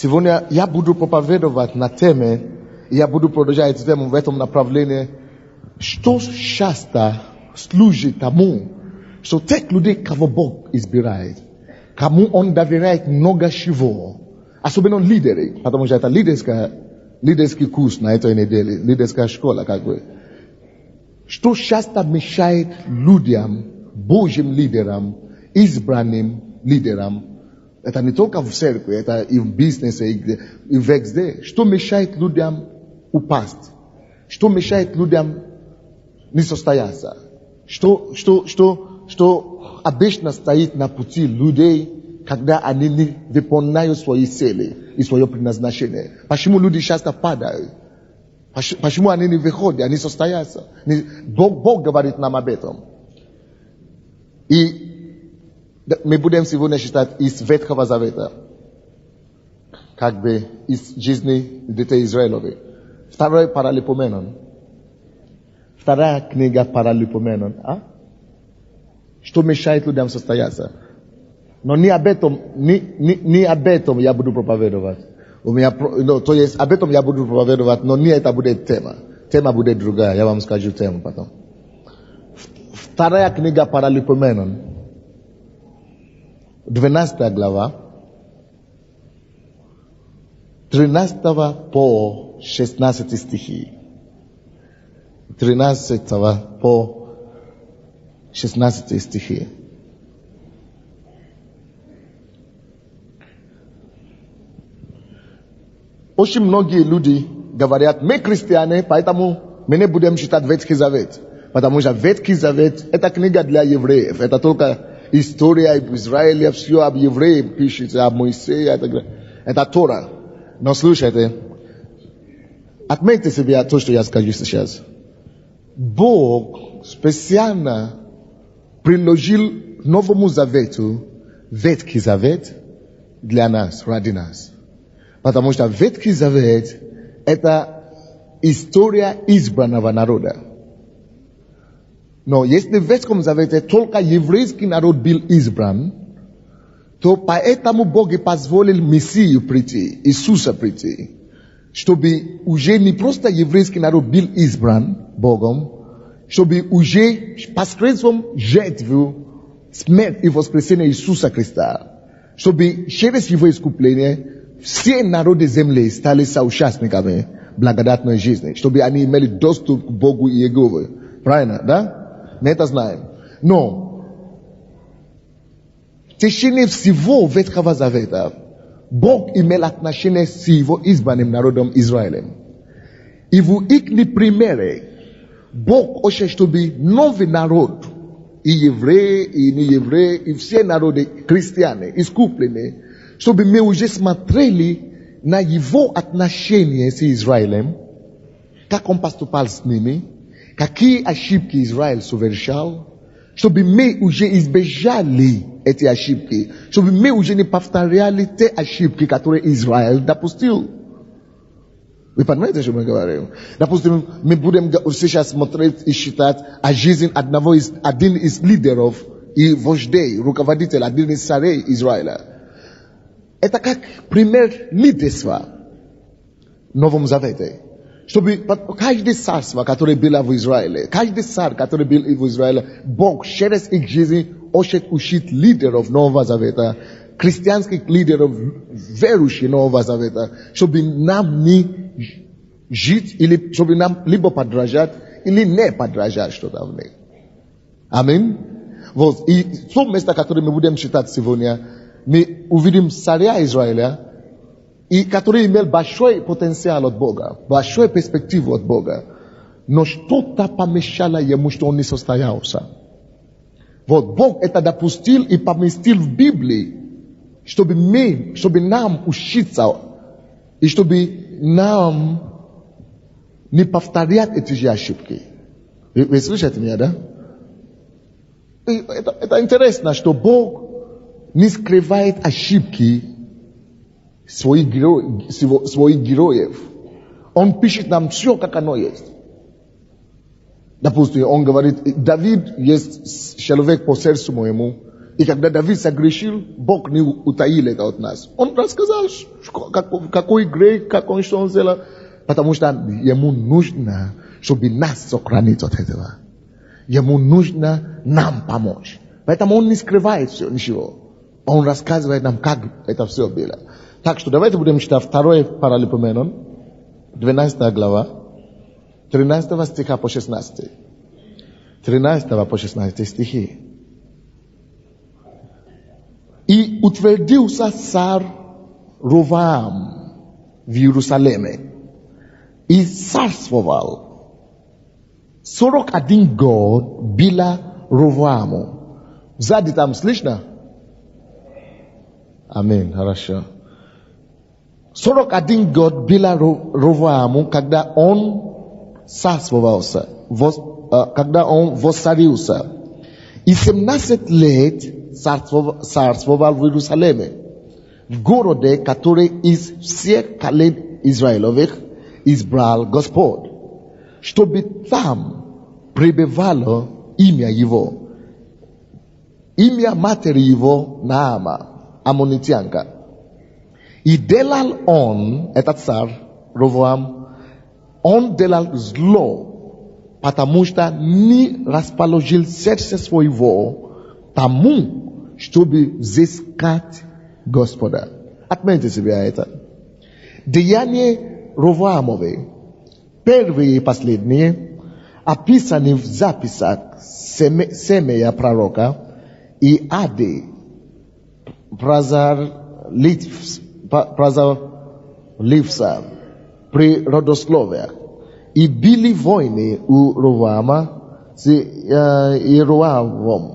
Сегодня я буду проповедовать на теме, я буду продолжать тему в этом направлении, что часто служит тому, что тех людей, кого Бог избирает, кому Он доверяет много чего, особенно лидеры, потому что это лидерский курс на этой неделе, лидерская школа, как бы. Что часто мешает людям, Божьим лидерам, избранным лидерам, это не только в церкви, это и в бизнесе, и везде. Что мешает людям упасть? Что мешает людям не состояться? Что обычно стоит на пути людей, когда они не выполняют свои цели и свое предназначение? Почему люди часто падают? Почему они не выходят, они состоятся? Бог говорит нам об этом. И мы будем сегодня читать из Ветхого Завета, как бы из жизни детей Израилевых. Второй Паралипоменон. Вторая книга Паралипоменон. Что мешает людям состояться? Но не об этом я буду проповедовать. То есть об этом я буду проповедовать, но не это будет тема. Тема будет другая, я вам скажу тему потом. Вторая книга Паралипоменон. 12 глава, 13 по 16 стихи. 13 по 16 стихи. Очень многие люди говорят, мы христиане, поэтому мы не будем читать Ветхий Завет. Потому что Ветхий Завет – это книга для евреев. Это только история об Израиле, все об евреях пишется, об Моисее. Это Тора. Но слушайте, отметьте себе то, что я скажу сейчас. Бог специально приложил к Новому Завету Ветхий Завет для нас, ради нас. Потому что Ветхий Завет – это история избранного народа. Но если в Ветхом Завете только еврейский народ был избран, то поэтому Бог и позволил Мессию прийти, Иисуса прийти, чтобы уже не просто еврейский народ был избран Богом, чтобы уже посредством жертвы, смерти и воскресения Иисуса Христа, чтобы через его искупление все народы земли стали соучастниками благодатной жизни, чтобы они имели доступ к Богу и Иегове. Правильно, да? Мы это знаем. Но в течение всего Ветхого Завета Бог имел отношение с его избранным народом Израилем. И в их примере Бог хочет, чтобы новый народ, и евреи, и неевреи, и все народы христиане, искупленные, чтобы мы уже смотрели на его отношения с Израилем, как он поступал с ними, какие ошибки Израиль совершал, чтобы мы уже избежали эти ошибки, чтобы мы уже не повторяли те ошибки, которые Израиль допустил. Вы понимаете, что мы говорим? Допустим, мы будем сейчас смотреть и считать о жизни один из лидеров и вождей, руководителей, один из царей Израиля. Это как пример лидерства в Новом Завете. Чтобы каждое царство, которое было в Израиле, каждый царь, который был в Израиле, Бог через их жизнь хочет учить лидеров Нового Завета, христианских лидеров, верующих Нового Завета, чтобы нам не жить, или чтобы нам либо подражать, или не подражать что-то в них. Аминь. Вот. И то место, которое мы будем читать сегодня, мы увидим царя Израиля, и который имел большой потенциал от Бога, большую перспективу от Бога. Но что-то помешало ему, что он не состоялся. Вот Бог это допустил и поместил в Библии, чтобы нам учиться, и чтобы нам не повторять эти же ошибки. Вы слышите меня, да? Это интересно, что Бог не скрывает ошибки своих героев. Он пишет нам все, как оно есть. Допустим, он говорит, Давид есть человек по сердцу моему, И когда Давид согрешил, Бог не утаил это от нас. Он рассказал, какой грех, как он, что он сделал. Потому что ему нужно, чтобы нас сохранить от этого. Ему нужно нам помочь. Поэтому он не скрывает все, ничего. Он рассказывает нам, как это все было. Так что давайте будем читать 2 Паралипоменон, 12 глава, 13 стиха по 16. 13 по 16 стихи. И утвердился царь Ровоам в Иерусалиме и царствовал 41 год было Ровоаму. Сзади там слышно? Аминь, хорошо. 41 год было Ровоаму, когда он царствовался, когда он воцарился. И 17 лет царствовал в Иерусалиме, в городе, который из всех колен Израилевых избрал Господь, чтобы там пребывало имя его, имя матери его Наама, аммонитянка. И делал он, этот царь Ровоам, он делал зло, потому что не расположил сердце своего тому, чтобы взыскать Господа. Отметьте себе это. Деяния Ровоамовы, первые и последние, описаны в записях Семея пророка и Ады Прозорливца при родословиях. И были войны у Ровоама с Иероамом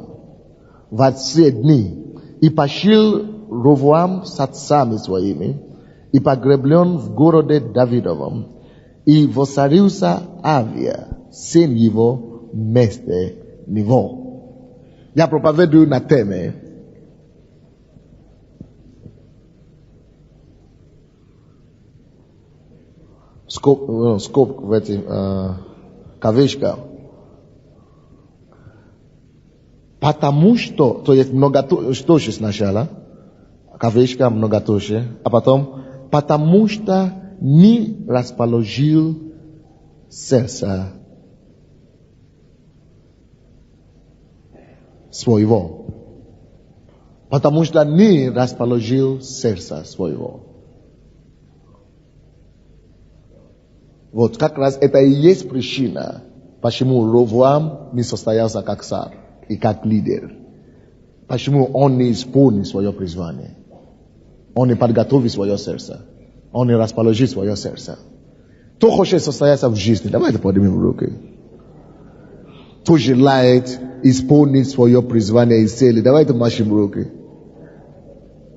в все дни. И пошил Ровоам с отцами своими, и погреблен в городе Давидовом, и воцарился Авия, сын его, вместо него. Я проповедую на теме скоб в этих кавычках. Потому что, то есть многоточие сначала, кавычка многоточие, а потом, потому что не расположил сердце своего. Потому что не расположил сердце своего. Вот как раз это и есть причина, почему Ровоам не состоялся как царь и как лидер. Почему он не исполнил свое призвание. Он не подготовил свое сердце. Он не расположил свое сердце. Кто хочет состояться в жизни, давайте поднимем руки. Кто желает исполнить свое призвание и цели, давайте машем руки.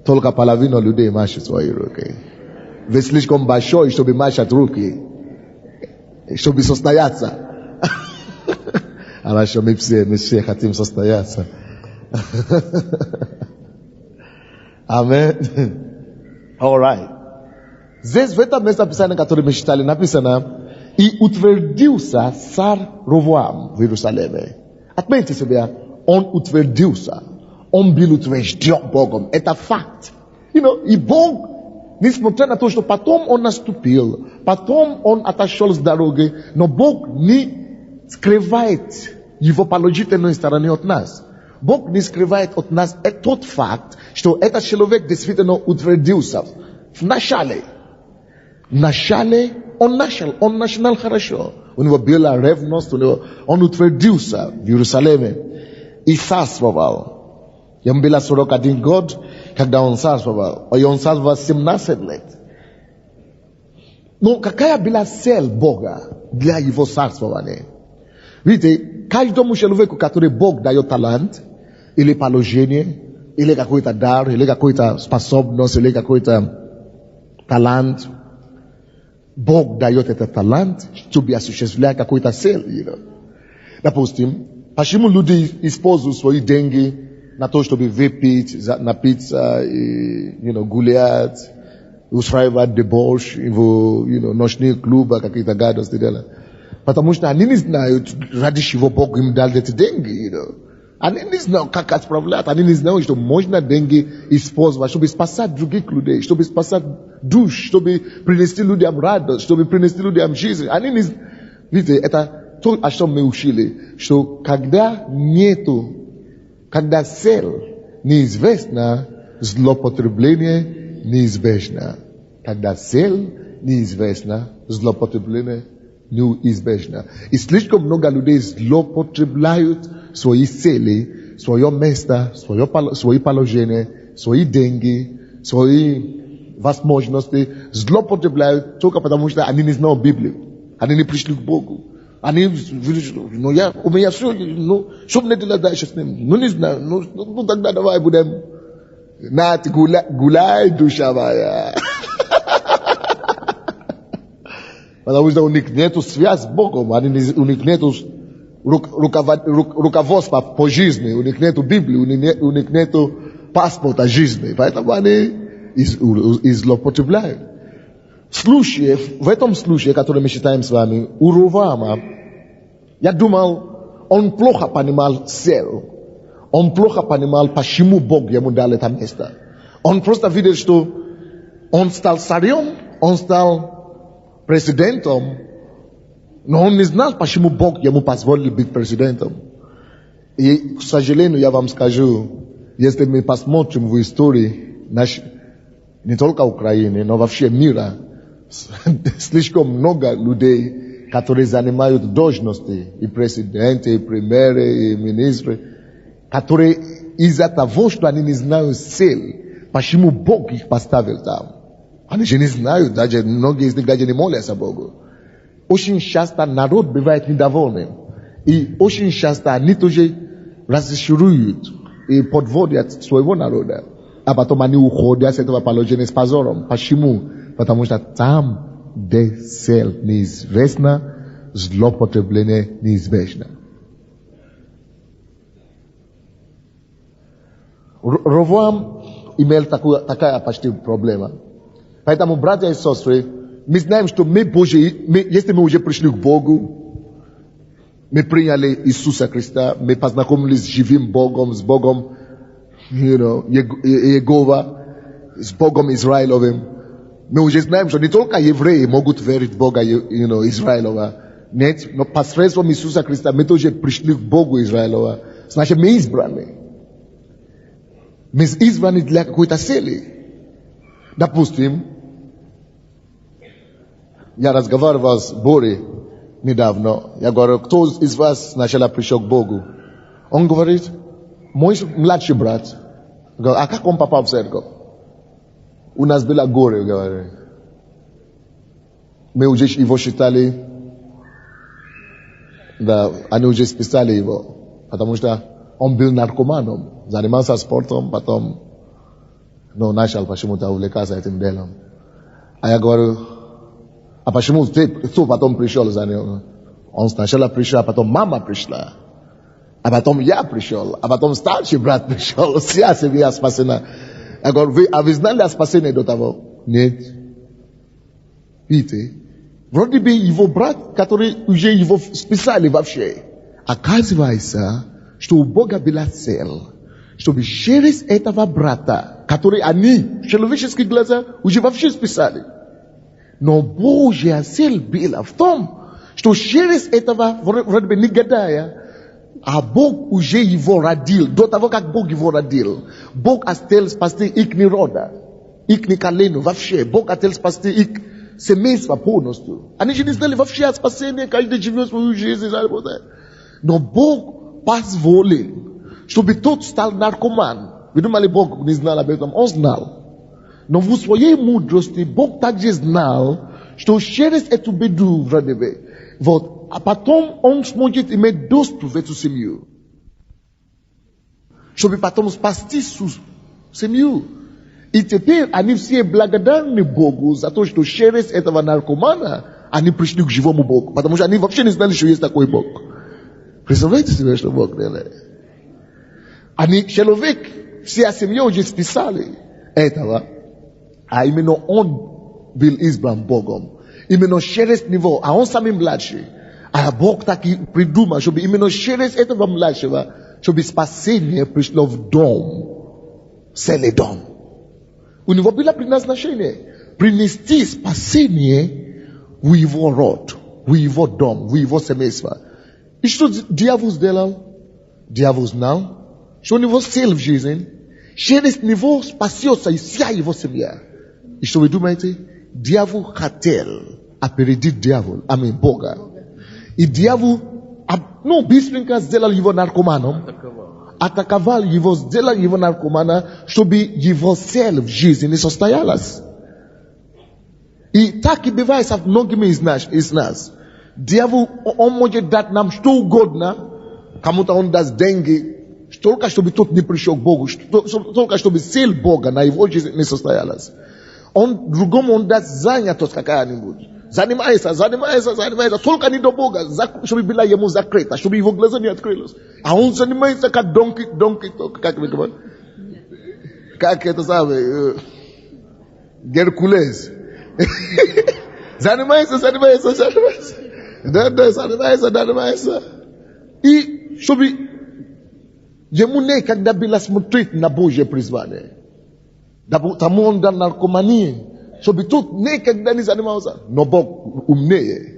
Только половина людей машет свои руки. Вы слишком большой, чтобы машать руки. Чтобы состояться. Хорошо, мы все хотим состояться. Аминь. All right. Здесь, в этом месте Писания, которое мы читали, написано, и утвердился царь Ровоам в Иерусалиме. Отметьте себе, он утвердился. Он был утвержден Богом. Это факт. И Бог, несмотря на то, что потом он наступил, потом он отошел с дороги, но Бог не скрывает его положительной стороны от нас. Бог не скрывает от нас тот факт, что этот человек действительно утвердился. В начале он начинал хорошо. У него была ревность, он утвердился в Иерусалиме и царствовал. Ему было 41 год, когда он царствовал. И он царствовал 17 лет. Но какая была цель Бога для его царствования? Видите, каждому человеку, который Бог дает талант, или положение, или какой-то дар, или какой-то способность, или какой-то талант, Бог дает этот талант, чтобы осуществлять какой-то цель. Допустим, почему люди используют свои деньги на то, чтобы выпить, напиться, гулять, устраивать дебош в ночные клубы, какие-то гадости делать. Потому что они не знают, ради чего Бог им дал эти деньги. Они не знают, как отправлять. Они не знают, что можно деньги использовать, чтобы спасать других людей, чтобы спасать душ, чтобы принести людям радость, чтобы принести людям жизнь. Они не... Видите, это то, о чем мы учили, что когда цель неизвестна, злоупотребление неизбежно. Когда цель неизвестна, злоупотребление неизбежно. И слишком много людей злоупотребляют свои цели, свое место, свои положения, свои деньги, свои возможности, злоупотребляют только потому, что они не знают Библию. Они не пришли к Богу. Они, у меня все, что мне делать дальше с ним? Не знаю, тогда давай будем, гуляй, душа моя. Потому что у них нету связи с Богом, у них нету руководства по жизни, у них нету Библии, у них нету паспорта жизни, поэтому они злоупотребляют. В этом случае, который мы считаем с вами, у Ровоама, я думал, он плохо понимал цель, он плохо понимал, почему Бог ему дал это место. Он просто видел, что он стал царем, он стал президентом, но он не знал, почему Бог ему позволил быть президентом. И, к сожалению, я вам скажу, если мы посмотрим в истории не только Украины, но вообще мира, слишком много людей, которые занимают должности, и президенты, и премьеры, и министры, которые из-за того, что они не знают цель, почему Бог их поставил там. Они же не знают, даже многие из них даже не молятся Богу. Очень часто народ бывает недовольным. И очень часто они тоже разочаруют и подводят своего народа. А потом они уходят с этого положения с позором. Почему? Потому что там, где цель неизвестна, злоупотребление неизбежно. Ровоам имел такая почти проблема. Поэтому, братья и сестры, мы знаем, что если мы уже пришли к Богу, мы приняли Иисуса Христа, мы познакомились с живым Богом, с Богом, Иегова, с Богом Израилевым. Мы уже знаем, что не только евреи могут верить в Бога Израилева. Нет, но посредством Иисуса Христа мы тоже пришли к Богу Израилева. Значит, мы избраны. Мы избраны для какой-то цели. Допустим, я разговаривал с Борей недавно. Я говорю, кто из вас сначала пришел к Богу? Он говорит, мой младший брат. Я говорю, а как он попал в церковь? У нас было горе, говорит. Мы уже его считали, да, они уже списали его, потому что он был наркоманом, занимался спортом, потом, начал почему-то увлекаться этим делом. А я говорю, а почему кто потом пришел за него? Он сначала пришел, а потом мама пришла. А потом я пришел, а потом старший брат пришел, вся семья спасена. Я говорю, вы знали о спасении до того? Нет. Видите? Вроде бы его брат, который уже его списали вообще. Оказывается, что у Бога была цель, чтобы через этого брата, который они в человеческих глазах уже вообще списали. Но Божья цель была в том, что через этого, вроде бы негодяя, а Бог уже его родил, до того, как Бог его родил. Бог хотел спасти их народа, их колену вообще. Бог хотел спасти их семейство полностью. Они же не знали вообще о спасении, каждый живет свою жизнь. Но Бог позволил, чтобы тот стал наркоман. Вы думали, Бог не знал об этом? Он знал. Но в своей мудрости Бог также знал, что через эту беду, вроде бы, а потом он сможет иметь доступ в эту семью. Чтобы потом спасти семью. И теперь они все благодарны Богу за то, что через этого наркомана они пришли к живому Богу. Потому что они вообще не знали, что есть такой Бог. Представляете себе, что Бог делает? Человек, вся семья уже списали этого. А именно он был избран Богом. Именно через него, а он самый младший. А Бог так и придумал, чтобы именно через этого младшего чтобы спасение пришло в дом Селедон. У него было предназначение принести спасение в его род, в его дом, в его семейство. И что дьявол сделал? Дьявол знал, что у него цель в жизни. Через него спасется и вся его семья. И что вы думаете? Дьявол хотел опередить Бога. И дьявол, быстренько сделал его наркоманом. Атаковал его, сделал его наркомана, чтобы его цель в жизни не состоялась. И так и бывает со многими из нас. Дьявол, он может дать нам что угодно. Кому-то он даст деньги, только чтобы тот не пришел к Богу, только чтобы цель Бога на его жизни не состоялась. Другому он даст занятость какая-нибудь. Занимается, только не до Бога, чтобы была ему закрыта, чтобы его глаза не открылись. А он занимается как донки, как вы говорите, как это самое, Геркулес. Занимается. И чтобы ему некогда было смотреть на Божье призвание. Тому он дал наркомании, чтобы тут никогда не занимался. Но Бог умнее.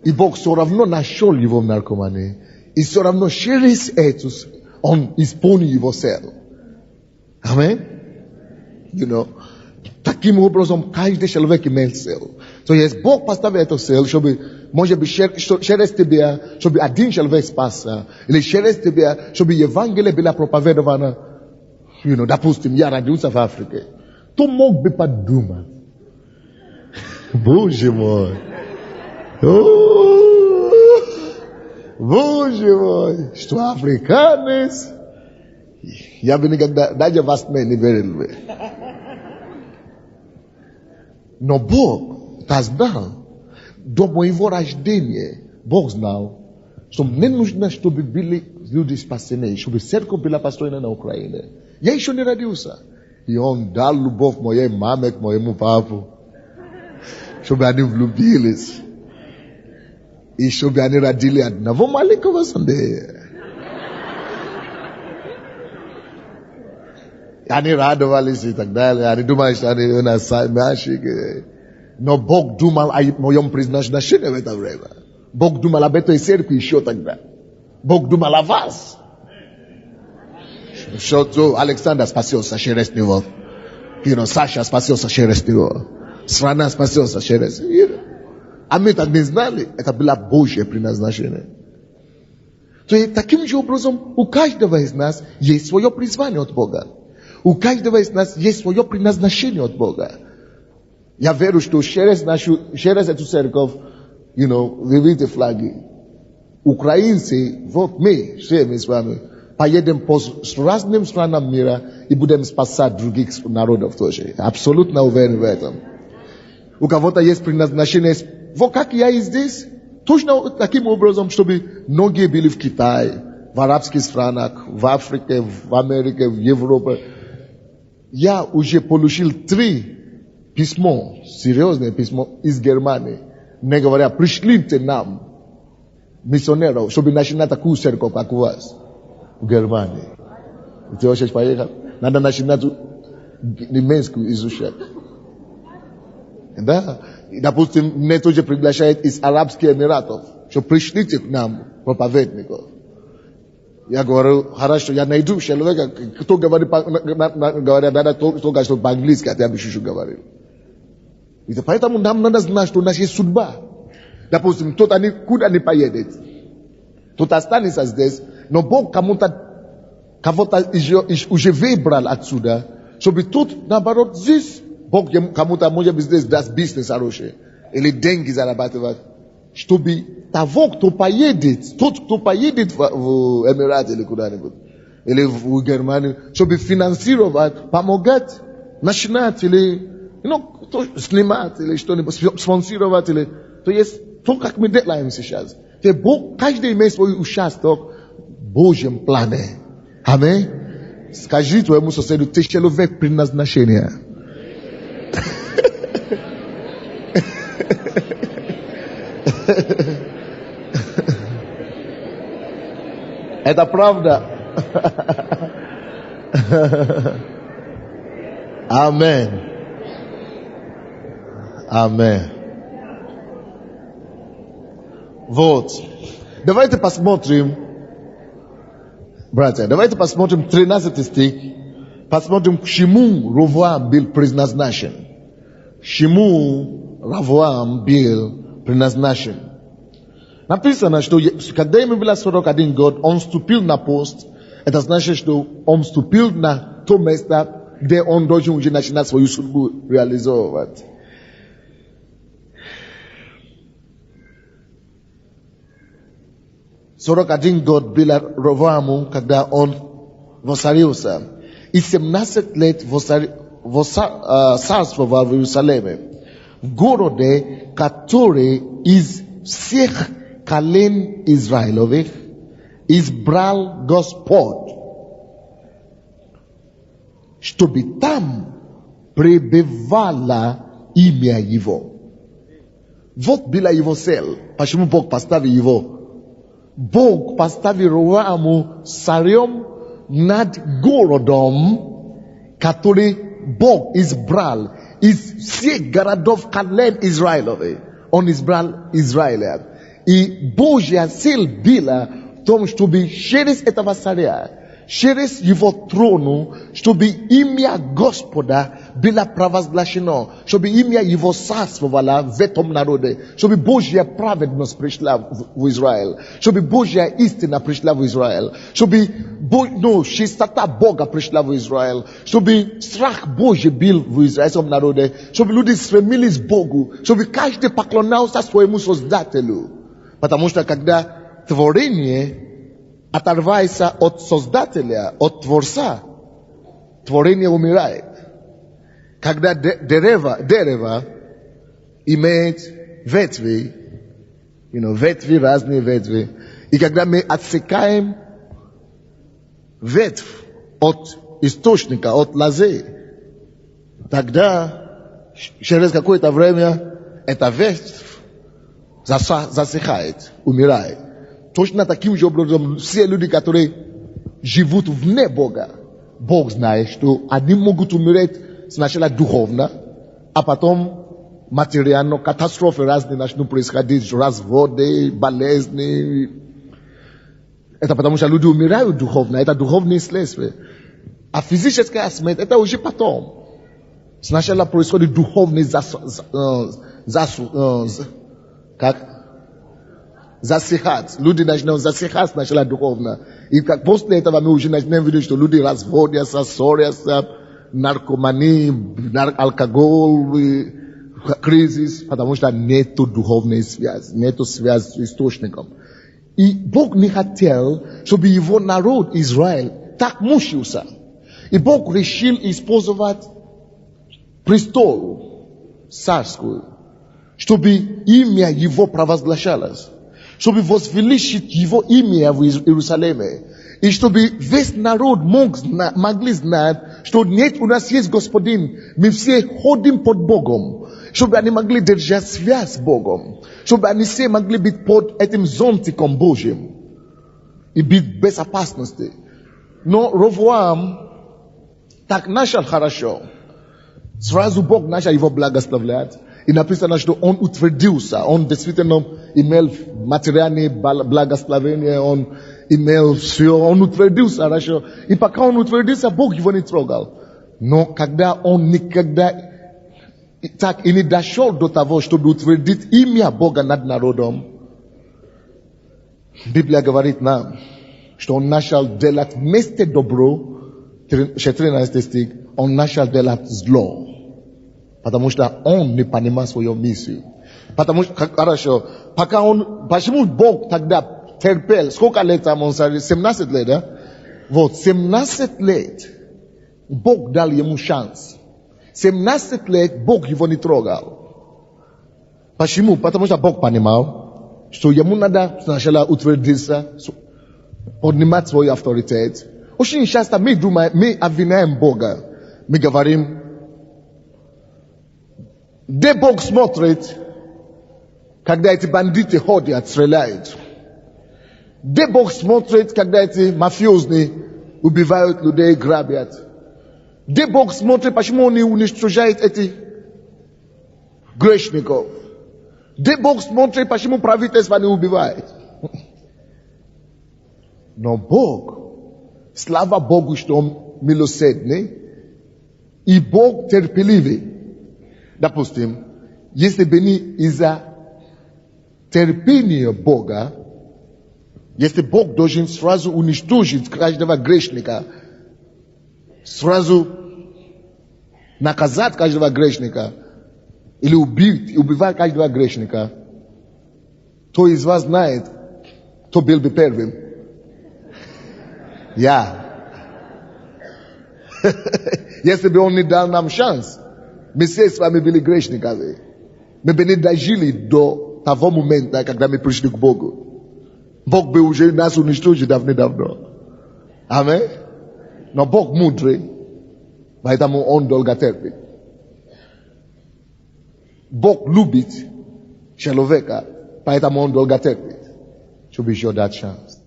И Бог все равно нашел его в наркомании. И все равно через это он исполнил его цель. Аминь. Таким образом, каждый человек имеет цель. То есть Бог поставил эту цель, чтобы, может быть, через тебя, чтобы один человек спасся, или через тебя, чтобы Евангелие было проповедовано, допустим, я родился в Африке. Кто мог бы подумать? Боже мой! Боже мой! Что африканец? Я бы никогда, даже вас не верил бы. Но Бог знал, до моего рождения, Бог знал, что мне нужно, чтобы были люди спасены, чтобы церковь была построена на Украине. Я еще не родился. И он дал любовь моей маме к моему папу, чтобы они влюбились. И чтобы они родили одного маленького сына. Они радовались и так далее. Они думали, что они у нас мальчики. Но Бог думал о моем предназначении в это время. Бог думал об этой церкви еще тогда. Бог думал о вас. Что Александр спасется через него. Саша спасется через него. Страна спасется через него. А мы так не знали. Это было Божье предназначение. То есть таким же образом у каждого из нас есть свое призвание от Бога. У каждого из нас есть свое предназначение от Бога. Я верю, что через эту церковь, вы видите флаги. Украинцы, вот мы, все мы с вами, поедем по разным странам мира и будем спасать других народов тоже. Абсолютно уверен в этом. У кого-то есть предназначение, вот как я и здесь, точно таким образом, чтобы многие были в Китае, в арабских странах, в Африке, в Америке, в Европе. Я уже получил 3 письма, серьезные письма из Германии. Мне говорят, пришлите нам миссионеров, чтобы начинать такую церковь, как у вас, в Германии. Ты хочешь поехать? Надо начинать немецкую изучать. Да? Допустим, мне тоже приглашают из Арабских Эмиратов, что пришлите к нам проповедников. Я говорю, хорошо, я найду человека, кто говорит, надо только что по-английски, а я бы еще говорил. И поэтому нам надо знать, что у нас есть судьба. Допустим, кто-то никуда не поедет. Кто-то останется здесь, но Бог кого-то уже выбрал отсюда, чтобы тут, наоборот, здесь, Бог кому-то, может быть, здесь даст бизнес хороший, или деньги зарабатывать, чтобы того, кто поедет, тот, кто поедет в Эмираты или куда-нибудь, или в Германию, чтобы финансировать, помогать, начинать, или, снимать, или что-нибудь, спонсировать, или, то есть, то, как мы делаем сейчас. Бог, каждый имеет свой участок в Божьем плане. Аминь. Скажи твоему соседу, ты человек предназначения. Это правда. Амен. Амен. Вот. Давайте посмотрим, братья, давайте посмотрим 13 стих. Посмотрим, к чему Ровоам был предназначен. К чему Ровоам был предназначен. Написано, что когда ему было 41 год, он вступил на пост. Это значит, что он вступил на то место, где он должен уже начинать свою судьбу реализовывать. «41 год было Ровоаму, когда он воцарился, и 17 лет царствовал в Иерусалиме, в городе, который из всех колен Израилевых избрал Господь, чтобы там пребывало имя Его». Вот была его цель. Почему Бог поставил его? Бог поставил Ровоаму царем над городом, который Бог избрал из всех городов колен Израилевых. Он избрал Израиля. И Божья цель была в том, чтобы через этого царя, через его трону, чтобы имя Господа было провозглашено, чтобы имя его царствовало в этом народе, чтобы Божья праведность пришла в Израиль, чтобы Божья истина пришла в Израиль, чтобы чистота Бога пришла в Израиль, чтобы страх Божий был в израильском народе, чтобы люди стремились к Богу, чтобы каждый поклонялся своему Создателю. Потому что когда творение оторвается от Создателя, от Творца, творение умирает. Когда дерево имеет ветви, ветви, разные ветви, и когда мы отсекаем ветвь от источника, от лозы, тогда через какое-то время эта ветвь засыхает, умирает. Точно таким же образом все люди, которые живут вне Бога, Бог знает, что они могут умереть сначала духовно, а потом материально, катастрофы разные начнут происходить, разводы, болезни. Это потому что люди умирают духовно, это духовные следствия. А физическая смерть, это уже потом. Сначала происходит духовный засыхать. Люди начинают засыхать сначала духовно. И как после этого мы уже начинаем видеть, что люди разводятся, ссорятся, наркомания, алкоголь, кризис, потому что нету духовной связи, нету связи с источником. И Бог не хотел, чтобы его народ Израиль так мучился. И Бог решил использовать престол царскую, чтобы имя его провозглашалось, чтобы возвеличить его имя в Иерусалиме, и чтобы весь народ могли знать, что нет, у нас есть Господин, мы все ходим под Богом, чтобы они могли держать связь с Богом, чтобы они все могли быть под этим зонтиком Божьим и быть в безопасности. Но Ровоам так начал хорошо. Сразу Бог начал его благословлять. И написано, что он утвердился, он действительно имел материальные благословения, он имел все, он утвердился хорошо. И пока он утвердился, Бог его не трогал. Но когда он никогда так и не дошел до того, чтобы утвердить имя Бога над народом, Библия говорит нам, что он начал делать вместо добро, 13 стих, он начал делать зло. Потому что он не понимал свою миссию. Потому что, хорошо, почему Бог тогда терпел, сколько лет там он царил? 17 лет, да? Вот, 17 лет Бог дал ему шанс. 17 лет Бог его не трогал. Почему? Потому что Бог понимал, что ему надо сначала утвердиться, поднимать свой авторитет. Очень часто мы думаем, мы обвиняем Бога. Мы говорим, где Бог смотрит, когда эти бандиты ходят, стреляют. Де Бог смотрит, когда эти мафиозные убивают людей, грабят? Где Бог смотрит, почему Он не уничтожает этих грешников? Где Бог смотрит, почему правительство не убивает? Но Бог, слава Богу, что Он милосердный, и Бог терпеливый. Допустим, если бы не из-за терпения Бога, если Бог должен сразу уничтожить каждого грешника, сразу наказать каждого грешника, или убивать каждого грешника, кто из вас знает, кто был бы первым? Я. Если бы Он не дал нам шанс, мы все с вами были грешниками. Мы бы не дожили до того момента, когда мы пришли к Богу. Бог бы уже нас уничтожил давно. Аминь. Но Бог мудрый, поэтому Он долго терпит. Бог любит человека, поэтому Он долго терпит. Чтобы еще дать шанс.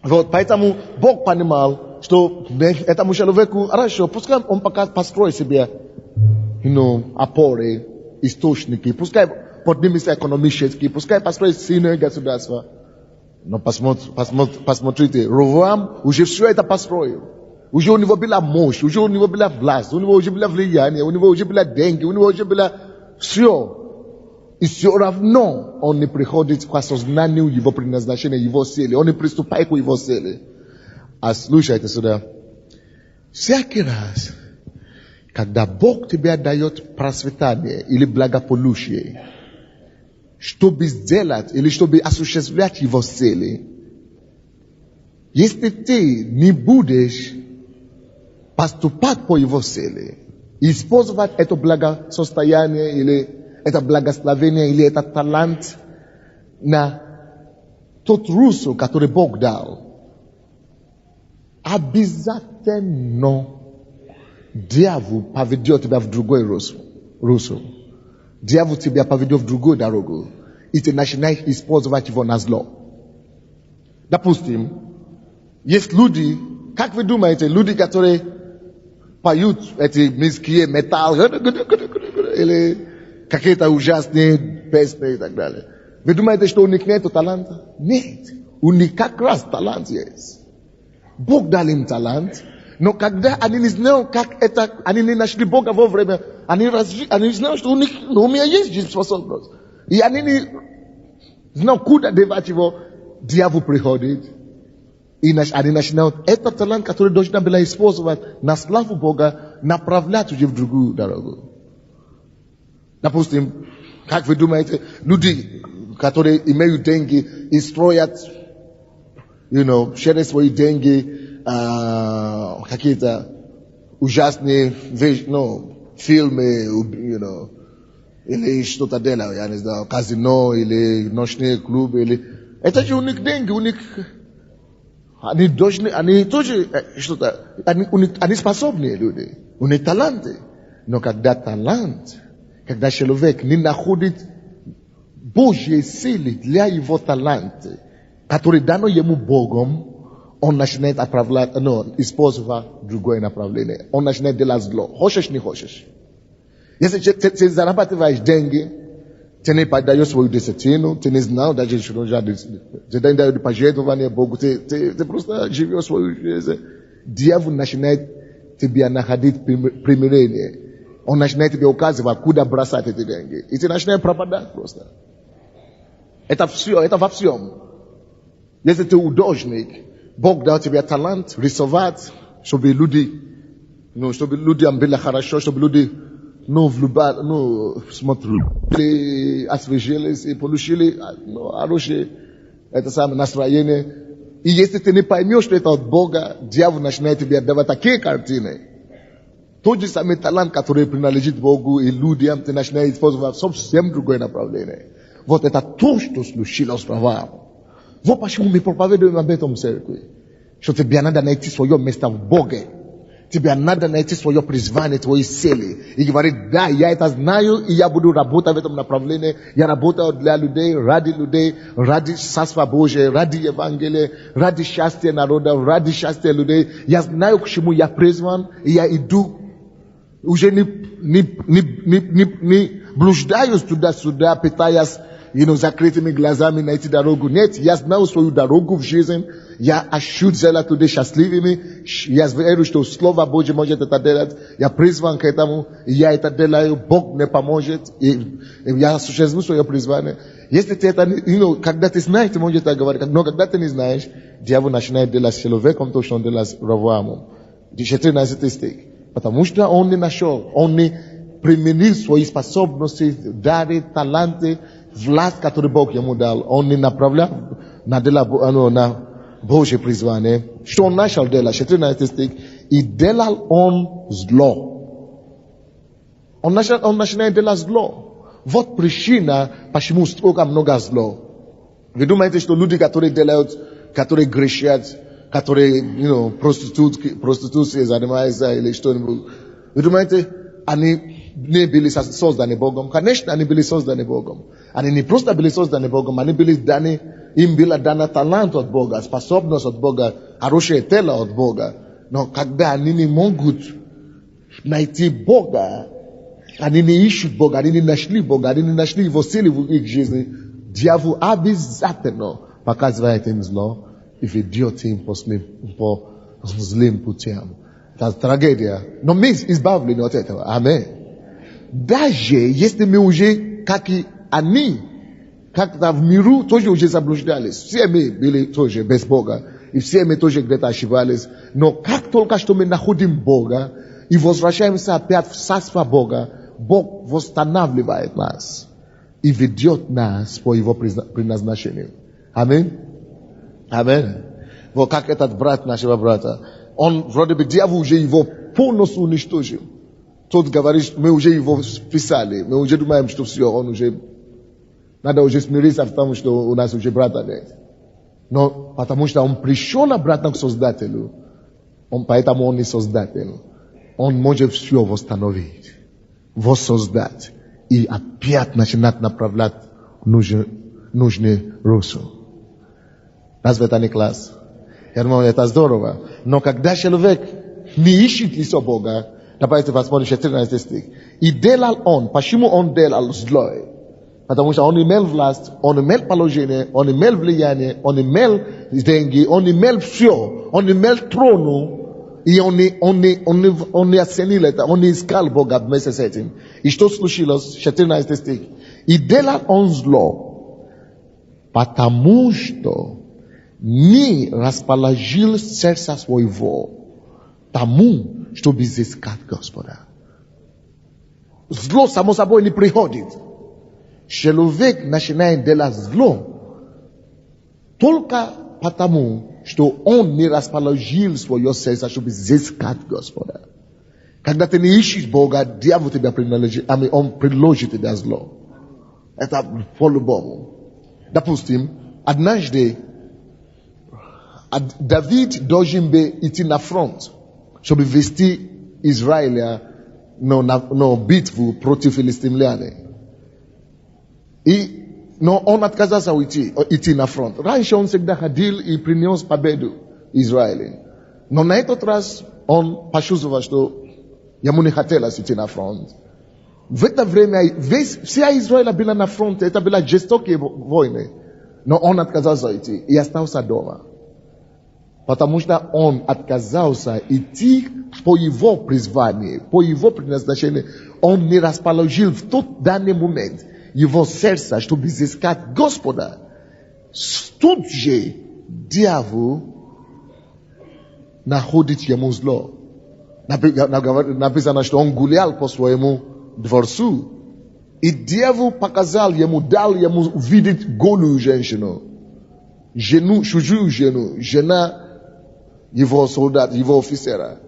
Вот, поэтому Бог понимал, что этому человеку хорошо, пускай он пока построит себе опоры, источники, пускай поднимется экономически, пускай построит сильное государство. Но посмотрите, Ровоам уже все это построил. Уже у него была мощь, уже у него была власть, у него уже было влияние, у него уже было деньги, у него уже было все. И все равно он не приходит к осознанию его предназначения, его цели. Он не приступает к его цели. А слушайте сюда. Всякий раз, когда Бог тебе дает процветание или благополучие, чтобы сделать или чтобы осуществлять его цели, если ты не будешь поступать по его цели, использовать это благосостояние или это благословение или этот талант на тот русло, который Бог дал, обязательно дьявол поведет тебя в другой русло. Дьявол тебя поведет в другую дорогу, и ты начинаешь использовать его на зло. Допустим, есть люди, как вы думаете, люди, которые поют эти низкие металл, или какие-то ужасные песни и так далее. Вы думаете, что у них нет таланта? Нет. У них как раз талант есть. Бог дал им талант, но когда они не знали, как это, они не нашли Бога вовремя, они знали, что у меня есть способность. И они не знали, куда девать его, дьявол приходит. И они начинают этот талант, который должна была использовать на славу Бога, направлять уже в другую дорогу. Допустим, как вы думаете, люди, которые имеют деньги и строят, через свои деньги какие-то ужасные фильмы, или что-то делают, я не знаю, казино, или ночные клубы, или... Это же у них деньги, у них... Они тоже что-то... Они способные люди, у них таланты. Но когда талант... Когда человек не находит Божьей силы для его таланта, который дано ему Богом, он начинает использовать другое направление. Он начинает делать зло. Хочешь, не хочешь. Если ты зарабатываешь деньги, ты не подаешь свою десятину, ты не знал, даже ты не даешь пожертвование Богу, ты просто живешь свою жизнь. Дьявол начинает тебя находить примирение. Он начинает тебе указывать, куда бросать эти деньги. И ты начинаешь пропадать просто. Это все, это во всем. Если ты художник, Бог дал тебе талант рисовать, чтобы люди были хорошо, чтобы люди смотрели, освежились и получили хорошее это самое настроение. И если ты не поймешь, что это от Бога, дьявол начинает тебе давать такие картины. Тот же самый талант, который принадлежит Богу и людям, ты начинаешь использовать совсем другое направление. Вот это то, что случилось с Раваамом. Вот почему мы проповедуем об этом в церкви. Что тебе надо найти свое место в Боге. Тебе надо найти свое призвание, твои цели. И говорит, да, я это знаю, и я буду работать в этом направлении. Я работаю для людей, ради Царства Божия, ради Евангелия, ради счастья народа, ради счастья людей. Я знаю, к чему я призван, и я иду. Уже не блуждаюсь туда-сюда, пытаясь, закрытыми глазами найти дорогу. Нет, я знаю свою дорогу в жизнь. Я ощущаю сделать людей счастливыми. Я верю, что Слово Божье может это делать. Я призван к этому. И я это делаю. Бог мне поможет. И я осуществлю свое призвание. Если ты это, когда ты знаешь, ты можешь это говорить. Но когда ты не знаешь, дьявол начинает делать с человеком то, что он делает с Равуамом. 13 стих. Потому что он не нашел. Он не применил свои способности, дары, таланты, власть, которую Бог ему дал. Он не направлял на Божье призвание. Что он начал делать? 14 стих. И делал он зло. Он начинает делать зло. Вот причина, почему столько много зло. Вы думаете, что люди, которые делают, которые грешат, которые, проституцией занимаются или что-нибудь, вы думаете, они не были созданы Богом? Конечно, они были созданы Богом. Они не просто были созданы Богом, они были даны, им была дана талант от Бога, способность от Бога, хорошее тело от Бога. Но когда они не могут найти Бога, они не ищут Бога, они не нашли Бога, они не нашли Его силы в их жизни, дьявол обязательно показывает им зло и ведет им по злым путям. Это трагедия. Но мы избавлены от этого. Аминь. Даже если мы уже, как и они, как-то в миру тоже уже заблуждались. Все мы были тоже без Бога. И все мы тоже где-то ошибались. Но как только что мы находим Бога и возвращаемся опять в царство Бога, Бог восстанавливает нас и ведет нас по Его предназначению. Аминь. Аминь. Вот как этот брат нашего брата. Он, вроде бы, дьявол уже его полностью уничтожил. Тот говорит, мы уже его вписали. Мы уже думаем, что все, он уже... Надо уже смириться в том, что у нас уже брата нет. Но потому что он пришел обратно к Создателю. Поэтому он не Создатель. Он может все восстановить. Воссоздать. И опять начинать направлять нужный русло. Разве это не класс? Я думаю, это здорово. Но когда человек не ищет лицо Бога, давайте посмотрим 14 стих. И делал он. Почему он делал зло? Потому что он имел власть, он имел положение, он имел влияние, он имел деньги, он имел все, он имел трону. И он не оценил это, он не искал Бога вместе с этим. И что случилось? 14 стих. И делал он зло, потому что не расположил сердца своего тому, чтобы изыскать Господа. Зло, само собой, не приходит. Человек начинает делать зло только потому, что он не расположил свое сердце, чтобы изыскать Господа. Когда ты не ищешь Бога, дьявол тебя он предложит тебе зло. Это по-любому. Допустим, однажды Давид должен был идти на фронт, чтобы вести Израиля на битву против филистимлян. Но он отказался идти на фронт. Раньше он всегда ходил и принес победу Израилю. Но на этот раз он почувствовал, что ему не хотелось идти на фронт. В это время вся Израиль была на фронте, это были жестокие войны. Но он отказался идти и остался дома. Потому что он отказался идти по его призванию, по его предназначению. Он не расположил в тот данный момент его сердце, чтобы изыскать Господа. Тут же дьявол находит ему зло. Написано, что он гулял по своему дворцу. И дьявол показал ему, дал ему видеть голую женщину. Чужую жену, жена его солдата, его офицера.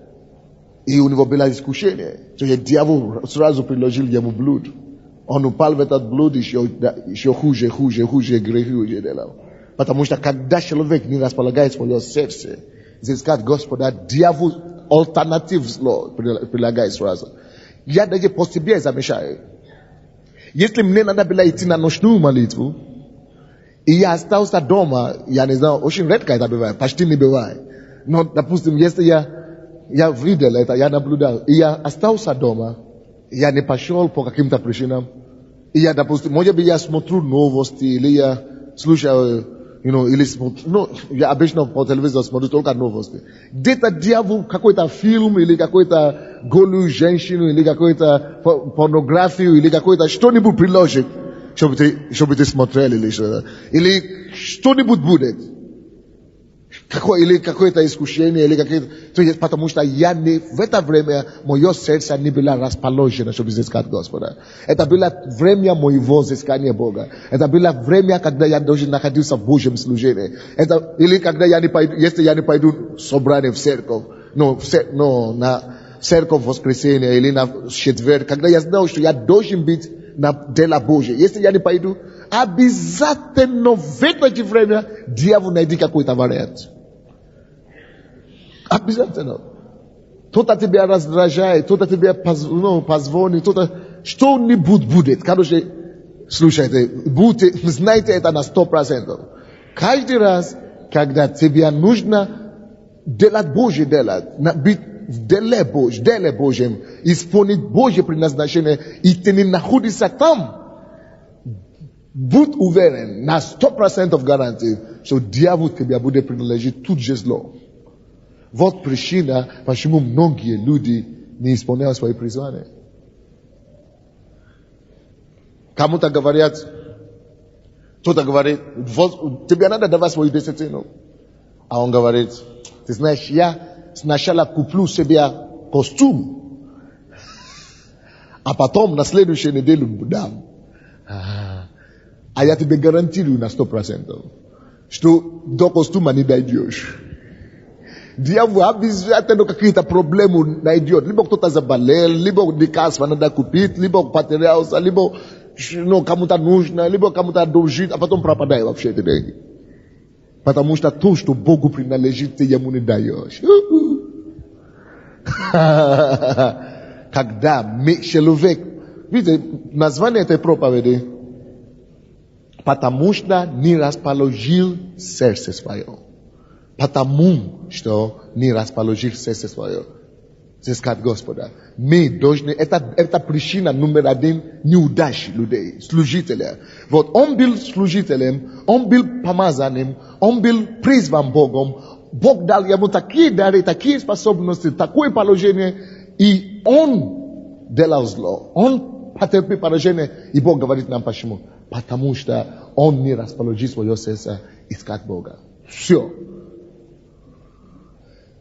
И у него было искушение. То есть дьявол сразу приложил ему блуд. Он упал в этот блуд, еще хуже грехи уже делал. Потому что когда человек не располагает свое сердце, изыскать Господа, дьявол alternatives law прилагает сразу. Я даже по себе замечаю. Если мне надо было идти на ночную молитву, и я остался дома, я не знаю, очень редко это бывает, почти не бывает. Но, допустим, если я видел это, я наблюдал, и я остался дома, я не пошел по каким-то причинам, и я, допустим, может быть, я смотрю новости, или я слушаю, или смотрю, я обычно по телевизору смотрю только новости. Где-то дьявол, какой-то фильм, или какой-то голую женщину, или какую-то порнографию, или какой-то что-нибудь приложит, чтобы ты смотрел, или что-то. Или что-нибудь будет. Или какое-то искушение, или какое-то... То есть, потому что в это время мое сердце не было расположено, чтобы искать Господа. Это было время моего изыскания Бога. Это было время, когда я должен находиться в Божьем служении. Или когда я не пойду, если я не пойду в собрание в церковь, на церковь в воскресенье или на четверг, когда я знал, что я должен быть на дело Божье. Если я не пойду, обязательно в это время дьявол найдет какой-то вариант. Обязательно. Кто-то тебя раздражает, кто-то тебе позвонит, кто-то что-нибудь будет. Короче, слушайте, знайте это на 100%. Каждый раз, когда тебе нужно делать Божье дело, быть в деле Божьем, исполнить Божье предназначение, и ты не находишься там, будь уверен, на 100% гарантии, что дьявол тебе будет принадлежить тут же зло. Вот причина, почему многие люди не исполняют свои призвания. Кому-то говорят, кто-то говорит, тебе надо давать свою десятину. А он говорит, ты знаешь, я сначала куплю себе костюм, а потом на следующей неделе дам. А я тебе гарантирую на 100%, что до костюма не дойдешь. Дьявол обязательно какие-то проблемы найдет. Либо кто-то заболел, либо лекарства надо купить, либо материал, либо кому-то нужно, либо кому-то должит, а потом пропадает вообще эти деньги. Потому что то, что Богу принадлежит, ты ему не даешь. Когда человек... Видите, название этой проповеди, потому что не расположил сердце свое. Потому что не расположил сердце свое. Искать Господа. Мы должны... Это причина номер один неудачи людей, служителя. Вот он был служителем, он был помазанным, он был призван Богом. Бог дал ему такие дары, такие способности, такое положение, и он делал зло. Он потерпел поражение, и Бог говорит нам почему. Потому что он не расположил свое сердце искать Бога. Все.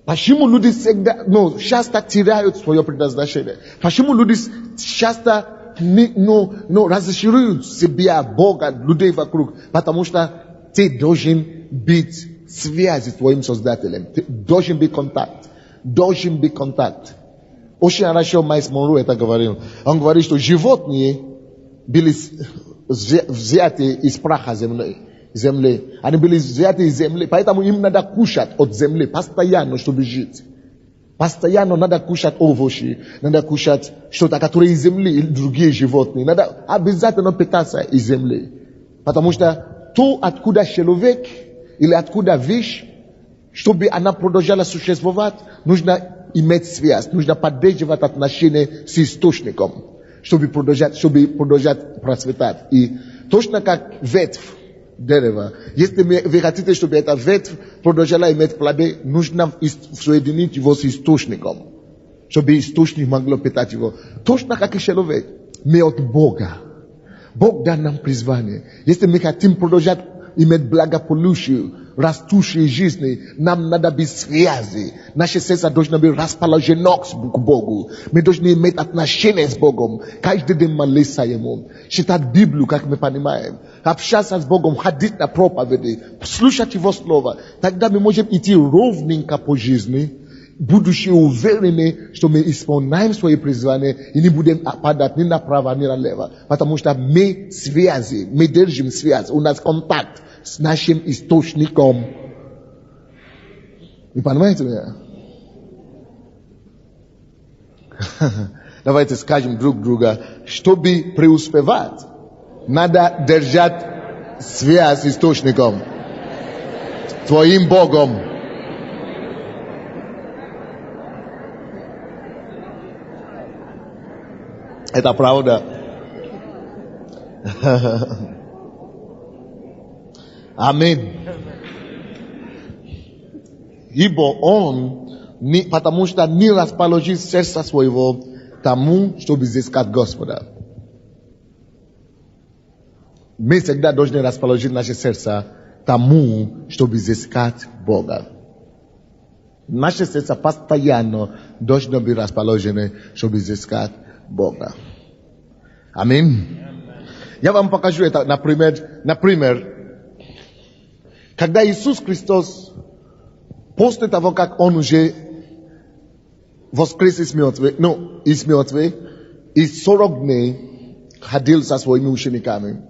Почему люди всегда, часто теряют свое предназначение? Почему люди часто разочаруют себя, Бога, людей вокруг? Потому что ты должен быть в связи с твоим Создателем. Ты должен быть контакт. Должен быть контакт. Очень хорошо Майс Монро это говорил. Он говорит, что животные были взяты из праха земли. Они были взяты из земли, поэтому им надо кушать от земли постоянно, чтобы жить. Постоянно надо кушать овощи, надо кушать что-то, которое из земли, или другие животные. Надо обязательно питаться из земли. Потому что то, откуда человек, или откуда вещь, чтобы она продолжала существовать, нужно иметь связь, нужно поддерживать отношения с источником, чтобы продолжать процветать. И точно как ветвь дерева. Если вы хотите, чтобы эта ветвь продолжала иметь плоды, нужно соединить его с источником, чтобы источник могло питать его. Точно как и человек. Мы от Бога. Бог даст нам призвание. Если мы хотим продолжать иметь благополучие, растущей жизни, нам надо быть в связи. Наше сердце должно быть расположено к Богу. Мы должны иметь отношения с Богом. Каждый день молиться Ему. Читать Библию, как мы понимаем. Общаться с Богом, ходить на проповеди, слушать Его Слово. Тогда мы можем идти ровненько по жизни, будучи уверены, что мы исполняем свои призвания и не будем падать ни направо, ни налево. Потому что мы связи, мы держим связь, у нас контакт с нашим источником. Вы понимаете меня? Давайте скажем друг друга, чтобы преуспевать, надо держать связь с источником, твоим Богом. Это правда. Аминь. Ибо он, потому что не расположил сердца своего тому, чтобы изыскать Господа. Мы всегда должны расположить наше сердце тому, чтобы изыскать Бога. Наше сердце постоянно должно быть расположено, чтобы изыскать Бога. Аминь. Я вам покажу это, например, когда Иисус Христос, после того, как Он уже воскрес из мертвых, и 40 дней ходил со своими учениками,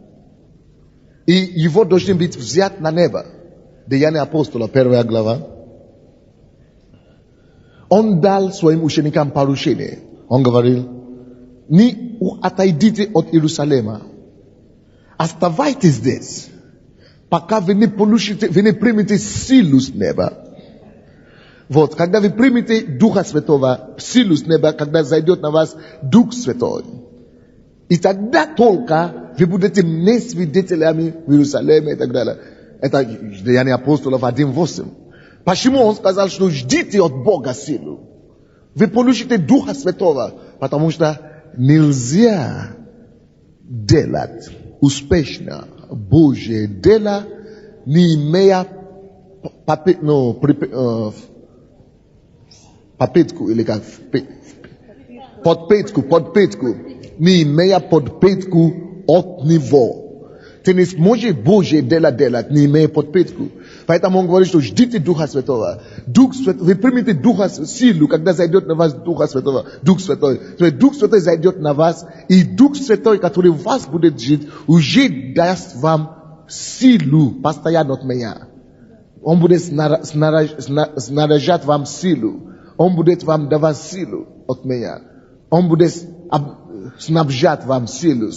и его должны быть взят на небо. Деяния апостола, 1 глава. Он дал своим ученикам поручение. Он говорил, не отойдите от Иерусалима. Оставайтесь здесь, пока вы не примете силу с неба. Вот, когда вы примете Духа Святого, силу с неба, когда зайдет на вас Дух Святой. И тогда только вы будете мне свидетелями в Иерусалиме и так далее. Это Деяния апостолов 1:8. Почему он сказал, что ждите от Бога силу? Вы получите Духа Святого, потому что нельзя делать успешно Божье дело, не имея подпитку, или как подпитку, не имея подпитку от него. Ты не сможешь Божье дело делать, не имея подпитку. Поэтому он говорит, что ждите Духа Святого. Дух Святой, вы примите Духа силу, когда зайдет на вас Духа Святого, Дух Святой. То есть Дух Святой зайдет на вас, и Дух Святой, который в вас будет жить, уже даст вам силу постоянно от меня. Он будет снаряжать вам силу. Он будет вам давать силу от меня. Он будет снабжать вам силу.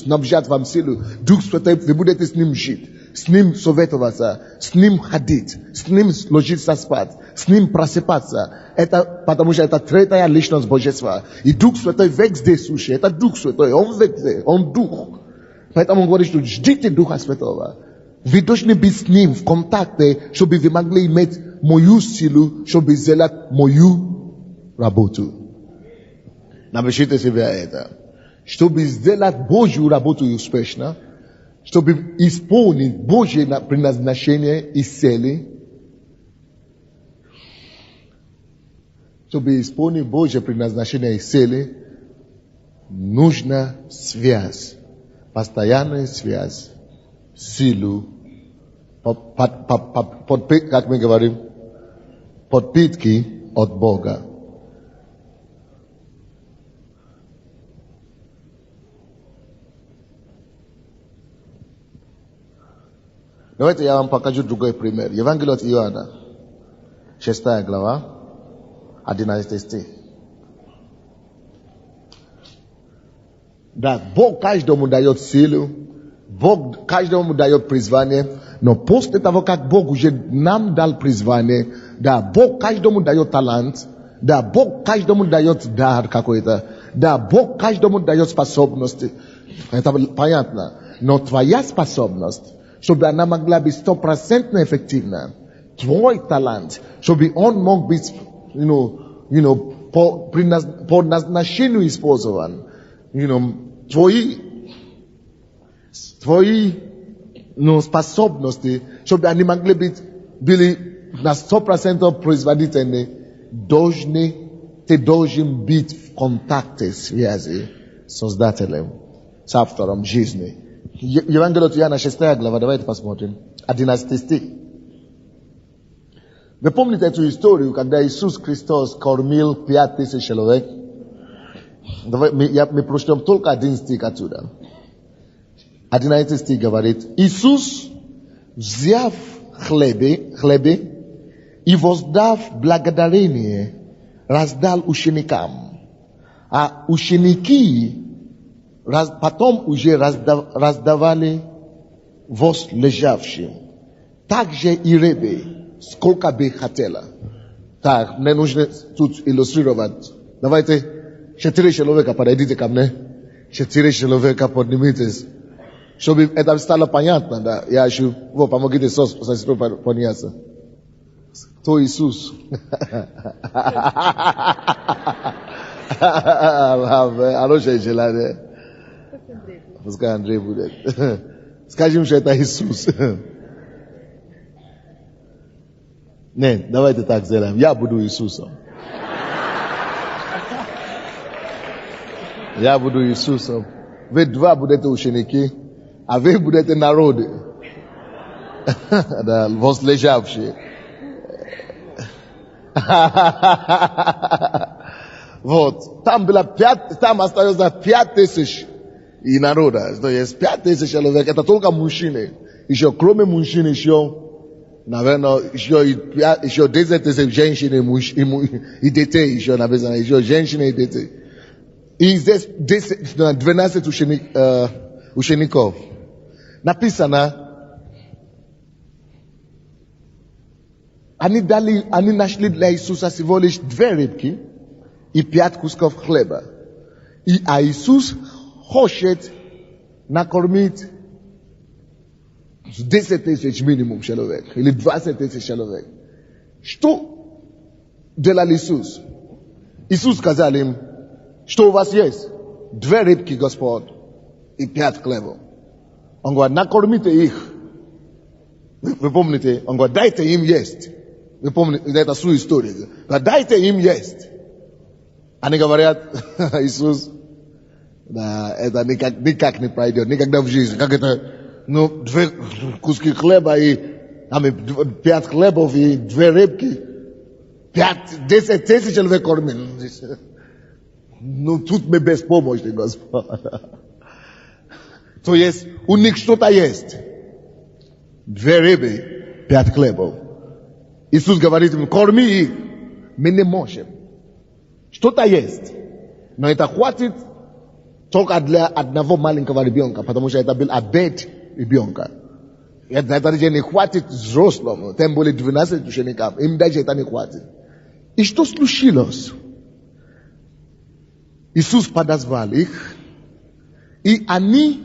Дух Святой, вы будете с ним жить, с ним советоваться, с ним ходить, с ним ложиться спать, с ним просыпаться. Это потому что это третья личность Божества. И Дух Святой везде сущий. Это Дух Святой. Он везде. Он Дух. Поэтому он говорит, что ждите Духа Святого. Вы должны быть с ним в контакте, чтобы вы могли иметь мою силу, чтобы сделать мою работу. Напишите себе это. Чтобы сделать Божью работу успешно, чтобы исполнить Божье предназначение и цели, чтобы исполнить Божье предназначение и цели, нужна связь, постоянная связь, силу, как мы говорим, подпитки от Бога. Давайте я вам покажу другой пример. Евангелие от Иоанна, 6 глава, 11 стих. Да, Бог каждому дает силу, Бог каждому дает призвание, но после того, как Бог уже нам дал призвание, да, Бог каждому дает талант, да, Бог каждому дает дар какой-то, да, Бог каждому дает способности. Это понятно. Но твоя способность, чтобы она могла быть 100% эффективна, твой талант, чтобы он мог быть, по назначению использован, твои способности, чтобы они могли были на 100% производительны, ты должен быть в контакте, связи с Создателем, с автором жизни. Евангелие от Иоанна, 6 глава, давайте посмотрим, 11 стих. Вы помните эту историю, когда Иисус Христос кормил 5000 человек? Мы прочтем только один стих отсюда. 11 стих говорит, Иисус, взяв хлебе и воздав благодарение, раздал ученикам, А ученики потом уже раздавали возлежавшим. Так же и рыбы, сколько бы хотела. Так, мне нужно тут иллюстрировать. Давайте 4 человека подойдите ко мне. 4 человека поднимитесь. Чтобы это стало понятно, да. Я еще, помогите сестру поняться. Кто Иисус? Хорошая желание. Пускай Андрей будет. Скажем, что это Иисус. Нет, давайте так сделаем. Я буду Иисусом. Я буду Иисусом. Вы два будете ученики, а вы будете народы. Да, возлежавшие. Вот. Там остается 5000 и народа. То есть 5000 человек. Это только мужчины. Еще кроме мужчин, еще, наверное, еще 10 тысяч женщин и детей. Еще написано. Еще женщины и детей. И здесь 12 учеников. Написано. Они нашли для Иисуса всего лишь 2 рыбки и 5 кусков хлеба. А Иисус хочет накормить 10 тысяч минимум человек, или 20 тысяч человек. Что делал Иисус? Иисус сказал им, что у вас есть? 2 рыбки, Господь, и 5 хлебов. Он говорит, накормите их. Вы помните? Он говорит, дайте им есть. Вы помните, это свою историю. Дайте им есть. Они говорят, Иисус, да, это никак не пройдет, никогда в жизни. Как это, 2 куски хлеба и 5 хлебов и 2 рыбки. 10 тысяч человек кормим. Тут мы без помощи, Господь. То есть, у них что-то есть. 2 рыбы, 5 хлебов. Иисус говорит им, корми их. Мы не можем. Что-то есть. Но это хватит только для одного маленького ребенка, потому что это был обед ребенка. Это даже не хватит взрослому, тем более 12 ученикам. Им даже это не хватит. И что случилось? Иисус подозвал их, и они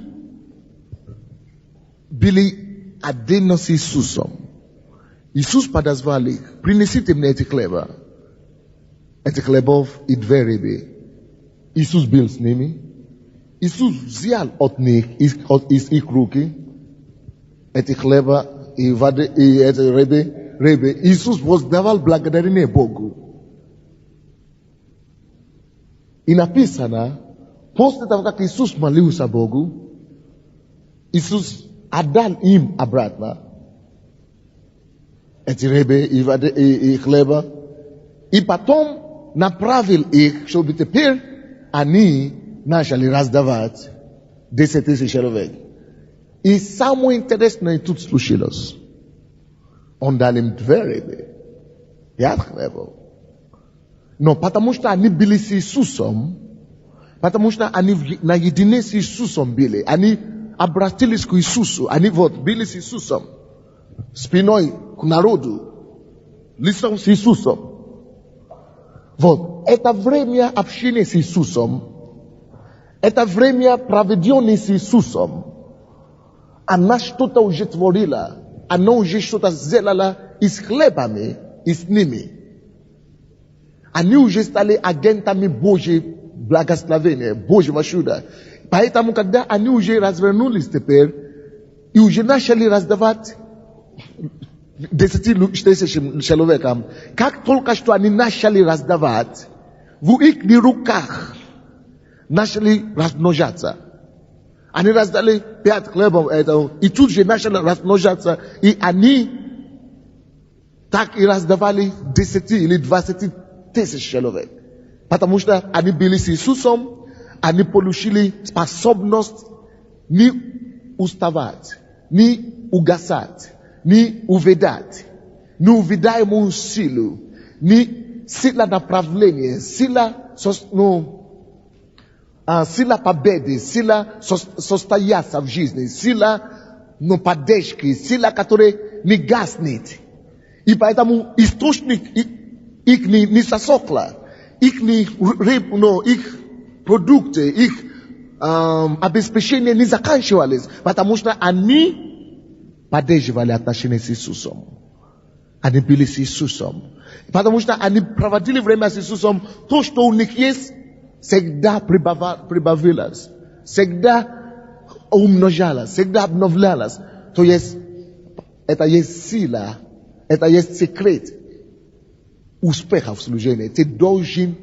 были одни с Иисусом. Иисус подозвал их, принесите мне эти хлеба. Эти хлебов и 2 рыбы. Иисус был с ними. Иисус взял от них, из их руки, эти хлеба и воды, и эти рыбы. Иисус воздавал благодарение Богу. И написано, после того, как Иисус молился Богу, Иисус отдал им обратно эти рыбы и хлеба, и потом направил их, чтобы теперь они начали раздавать 10 тысяч человек. И самое интересное тут случилось. Он дал им 2 рыбы, 5 хлебов. Но потому что они были с Иисусом, потому что они наедине с Иисусом были, они обратились к Иисусу, они были с Иисусом, спиной к народу, лицом с Иисусом. Это время общения с Иисусом, это время проведенное с Иисусом. Она что-то уже творила, она уже что-то сделала и с хлебами, и с ними. Они уже стали агентами Божьей благословения, Божьего чуда. Поэтому, когда они уже развернулись теперь, и уже начали раздавать 10 тысяч человекам, как только что они начали раздавать, в их руках начали размножаться. Они раздали 5 хлебов этого, и тут же начали размножаться, и они так и раздавали 10 или 20 тысяч человек. Потому что они были с Иисусом, они получили способность не уставать, не угасать, не увядать, невувидаемую силу, не сила направления, сила Сила победы, сила состояться в жизни, сила поддержки, сила, которая не гаснет. И поэтому источник их не сосохла, их продукты, их обеспечение не заканчивались, потому что они поддерживали отношения с Иисусом. Они были с Иисусом. Потому что они проводили время с Иисусом, то, что у них есть, всегда прибавилось, всегда умножалось, всегда обновлялось. То есть, это есть сила, это есть секрет успеха в служении. Ты должен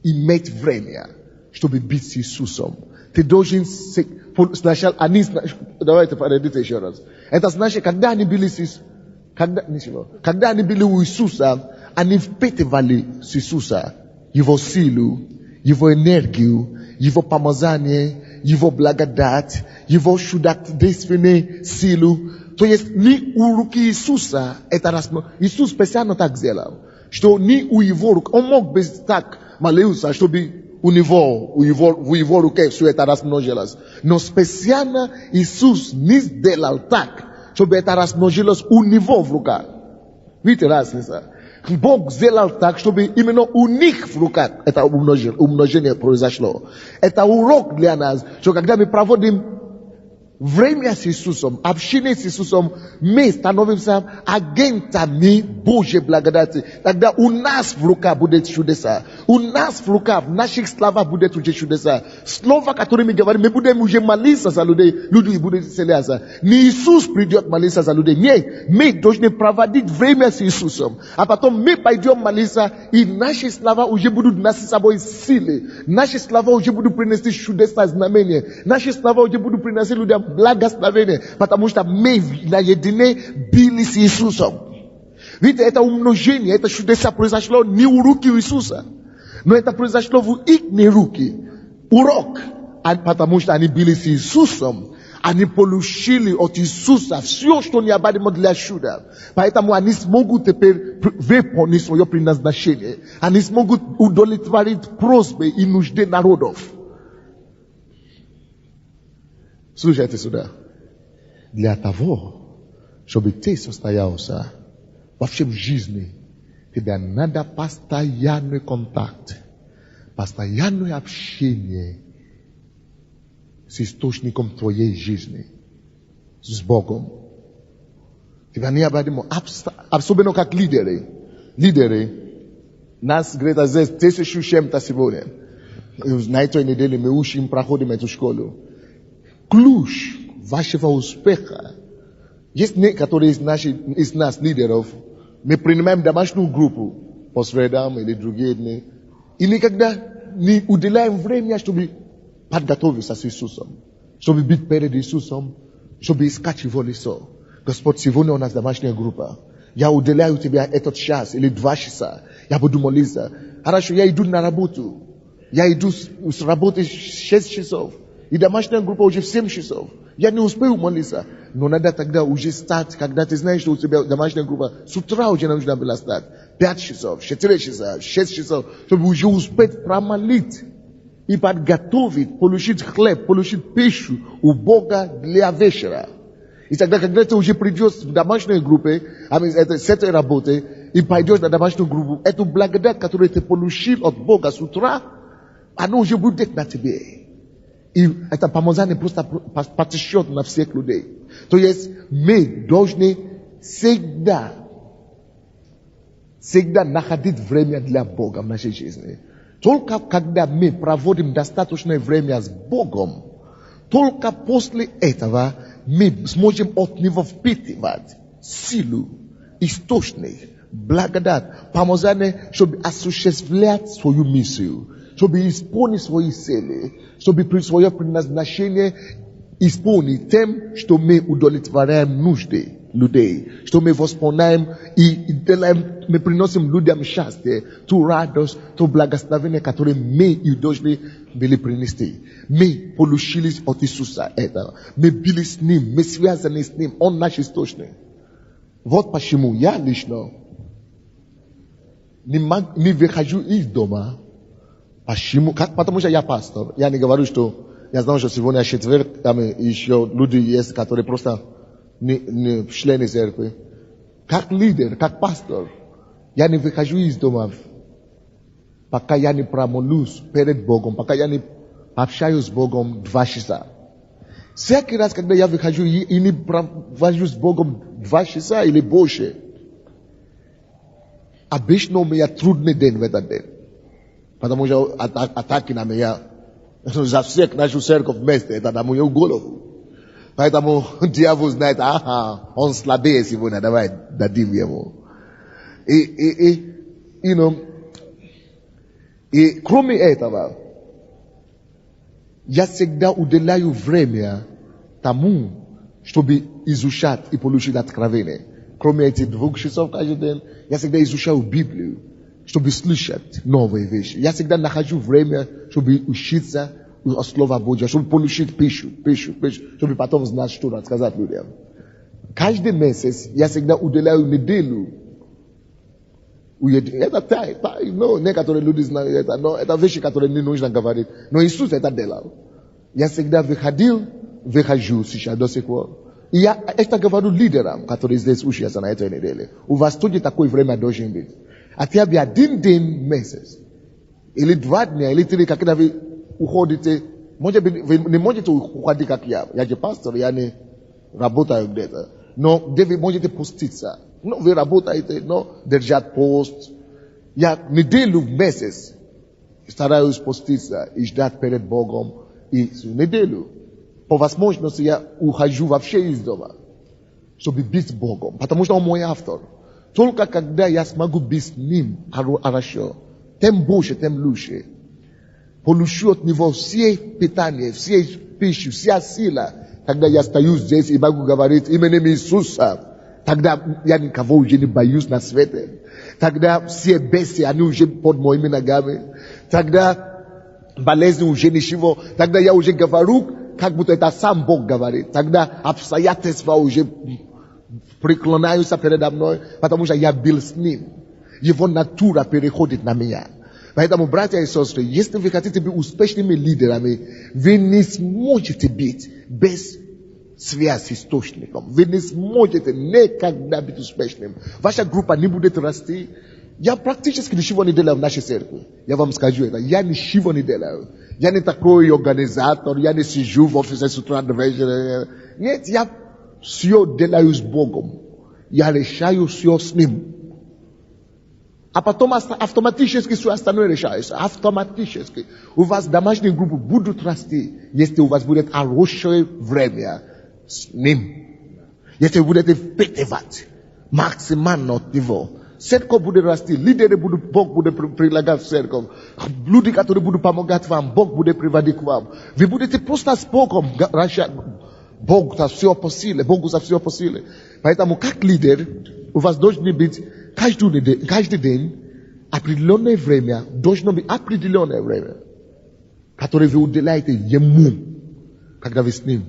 иметь время, чтобы быть с Иисусом. Ты должен сначала, давайте подойдите еще раз. Это значит, когда они были с Иисусом, когда они были у Иисуса, они впитывали с Иисуса Его силу, Его энергию, Его помазание, Его благодать, Его чудодейственную силу. То есть не у руки Иисуса это Иисус специально так сделал, что не у Его рук. Он мог бы так молиться, чтобы в Его руке все это размножилось. Но специально Иисус не сделал так, чтобы это размножилось у Него в руках. Видите разница? Бог сделал так, чтобы именно у них в руках это умножение произошло. Это урок для нас, что когда мы проводим время с Иисусом, общение с Иисусом, мы становимся агентами Божьей благодати. Тогда у нас в руках будет чудеса. У нас в руках, в наших словах будет уже чудеса. Слова, которые мы говорим, мы будем уже молиться за людей, люди будут исцеляться. Не Иисус придет молиться за людей. Нет, мы должны проводить время с Иисусом. А потом мы пойдем молиться, и наши слова уже будут носить с собой силы. Наши слова уже будут принести чудеса, знамения. Наши слова уже будут приносить людям благословение, потому что мы наедине были с Иисусом. Видите, это умножение, это чудеса произошло не у руки Иисуса, но это произошло в их руки. Урок, потому что они были с Иисусом, они получили от Иисуса все, что необходимо для чуда. Поэтому они смогут теперь выполнить свое предназначение. Они смогут удовлетворить просьбы и нужды народов. Слушайте сюда. Для того, чтобы ты состоялся вообще в жизни, тебе надо постоянный контакт, постоянное общение с источником твоей жизни, с Богом. Тебе необходимо, особенно как лидеры. Лидеры, нас где-то здесь 1000 чем-то сегодня. На этой неделе мы учим, проходим эту школу. Ключ вашего успеха. Есть некоторые из нас, лидеров, мы принимаем домашнюю группу по средам или другие дни, и никогда не уделяем время, чтобы подготовиться с Иисусом, чтобы быть перед Иисусом, чтобы искать Его лицо. Господь, сегодня у нас домашняя группа. Я уделяю тебе этот час или 2 часа. Я буду молиться. Хорошо, я иду на работу. Я иду с работы 6 часов. И домашняя группа уже в 7 часов. Я не успею молиться. Но надо тогда уже стать, когда ты знаешь, что у тебя домашняя группа, с утра уже нужно было стать. 5 часов, 4 часа, 6 часов, чтобы уже успеть промолить и подготовить, получить хлеб, получить пищу у Бога для вечера. И тогда, когда ты уже придешь в домашней группе, с этой работы, и пойдешь на домашнюю группу, эту благодать, которую ты получил от Бога с утра, она уже будет на тебе. И это помазание просто потечет на всех людей. То есть мы должны всегда находить время для Бога в нашей жизни. Только когда мы проводим достаточное время с Богом, только после этого мы сможем от Него впитывать силу, источник, благодать, помазание, чтобы осуществлять свою миссию, чтобы исполнить свои цели, чтобы свое предназначение исполнить тем, что мы удовлетворяем нужды людей, что мы восполняем и делаем, мы приносим людям счастье, ту радость, то благословение, которое мы и должны были принести. Мы получили от Иисуса это. Мы были с Ним, мы связаны с Ним, Он наш источник. Вот почему я лично не выхожу из дома, Почему? Как? Потому что я пастор. Я не говорю, что я знаю, что сегодня четверг, там еще люди есть, которые просто не члены церкви. Как лидер, как пастор, я не выхожу из дома, пока я не промолюсь перед Богом, пока я не общаюсь с Богом 2 часа. Всякий раз, когда я выхожу и не провожу с Богом 2 часа или больше, обычно у меня трудный день в этот день. Потому что атаки на меня за всех нашу церковь вместе, это на мою голову. Поэтому дьявол знает, ага, он слабее сегодня, давай дадим ему. И кроме этого, я всегда уделяю время тому, чтобы изучать и получить откровение. Кроме этих 2 часов каждый день, я всегда изучаю Библию, чтобы слышать новые вещи. Я всегда нахожу время, чтобы учиться от Слова Божьего, чтобы получить пищу, чтобы потом знать, что рассказать людям. Каждый месяц я всегда уделяю неделю. Это некоторые люди знают это, но это вещи, которые не нужно говорить. Но Иисус это делал. Я всегда выхожу сейчас до сих пор. И я это говорю лидерам, которые здесь учатся на этой неделе. У вас тоже такое время должен быть. Хотя бы 1 день месяц, или 2 дня, или 3, когда вы уходите, вы не можете уходить, как я. Я же пастор, я не работаю где-то. Но где вы можете поститься. Но вы работаете, но держать пост. Я неделю в месяц стараюсь поститься и ждать перед Богом. И неделю, по возможности, я ухожу вообще из дома, чтобы быть с Богом. Потому что Он мой автор. Только когда я смогу быть с Ним хорошо, тем больше, тем лучше. Получу от Него все питания, все пищу, вся сила. Когда я стою здесь и могу говорить именем Иисуса, тогда я никого уже не боюсь на свете. Тогда все бесы, они уже под моими ногами. Тогда болезни уже ничего. Тогда я уже говорю, как будто это сам Бог говорит. Тогда обстоятельства уже преклоняются передо мной, потому что я был с Ним. Его натура переходит на меня. Поэтому, братья и сестры, если вы хотите быть успешными лидерами, вы не сможете быть без связи с источником. Вы не сможете никогда быть успешным. Ваша группа не будет расти. Я практически ничего не делаю в нашей церкви. Я вам скажу это. Я ничего не делаю. Я не такой организатор. Я не сижу в офисе с утра до вечера. Нет, я все делаю с Богом. Я решаю все с Ним. А потом автоматически все остальное решается. Автоматически. У вас домашние группы будут расти, если у вас будет хорошее время с Ним. Если вы будете впитывать максимально от Него. Церковь будет расти, лидеры будут, Бог будет прилагать в церковь. Люди, которые будут помогать вам, Бог будет приводить к вам. Вы будете просто с Богом решать. Бог за все по силе, Богу за все по силе. Поэтому, как лидер, у вас должны быть каждый день определенное время, должно быть определенное время, которое вы уделяете Ему, когда вы с Ним.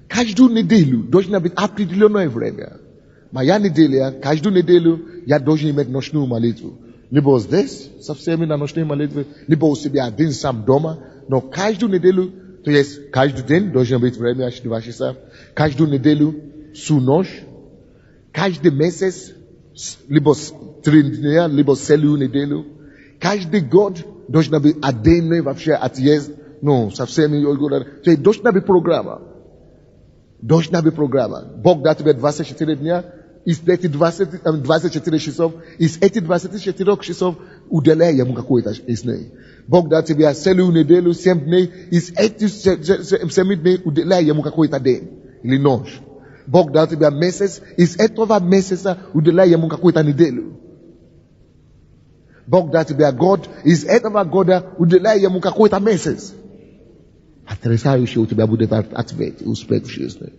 Каждую неделю должно быть определенное время. Моя неделя, каждую неделю я должен иметь ночную молитву. Либо здесь, со всеми на ночной молитве, либо у себя один сам дома. Но каждую неделю, то есть каждый день должно быть время 2 часа. Каждую неделю всю ночь. Каждый месяц, либо 3 дня, либо целую неделю. Каждый год должно быть отдельный вообще отъезд. Ну, со всеми. То есть должна быть программа. Должна быть программа. Бог дал тебе 24 дня. Из этих 24 часов, из этих 24 часов уделяй ему какой-то из них. Бог дал тебе целую неделю, 7 дней, из этих 7 дней уделяй ему какой-то день или ночь. Бог дал тебе месяц, из этого месяца уделяй ему какую-то неделю. Бог дал тебе год, из этого года уделяй ему какой-то месяц. Потрясающе у тебя будет ответ, успех в жизни.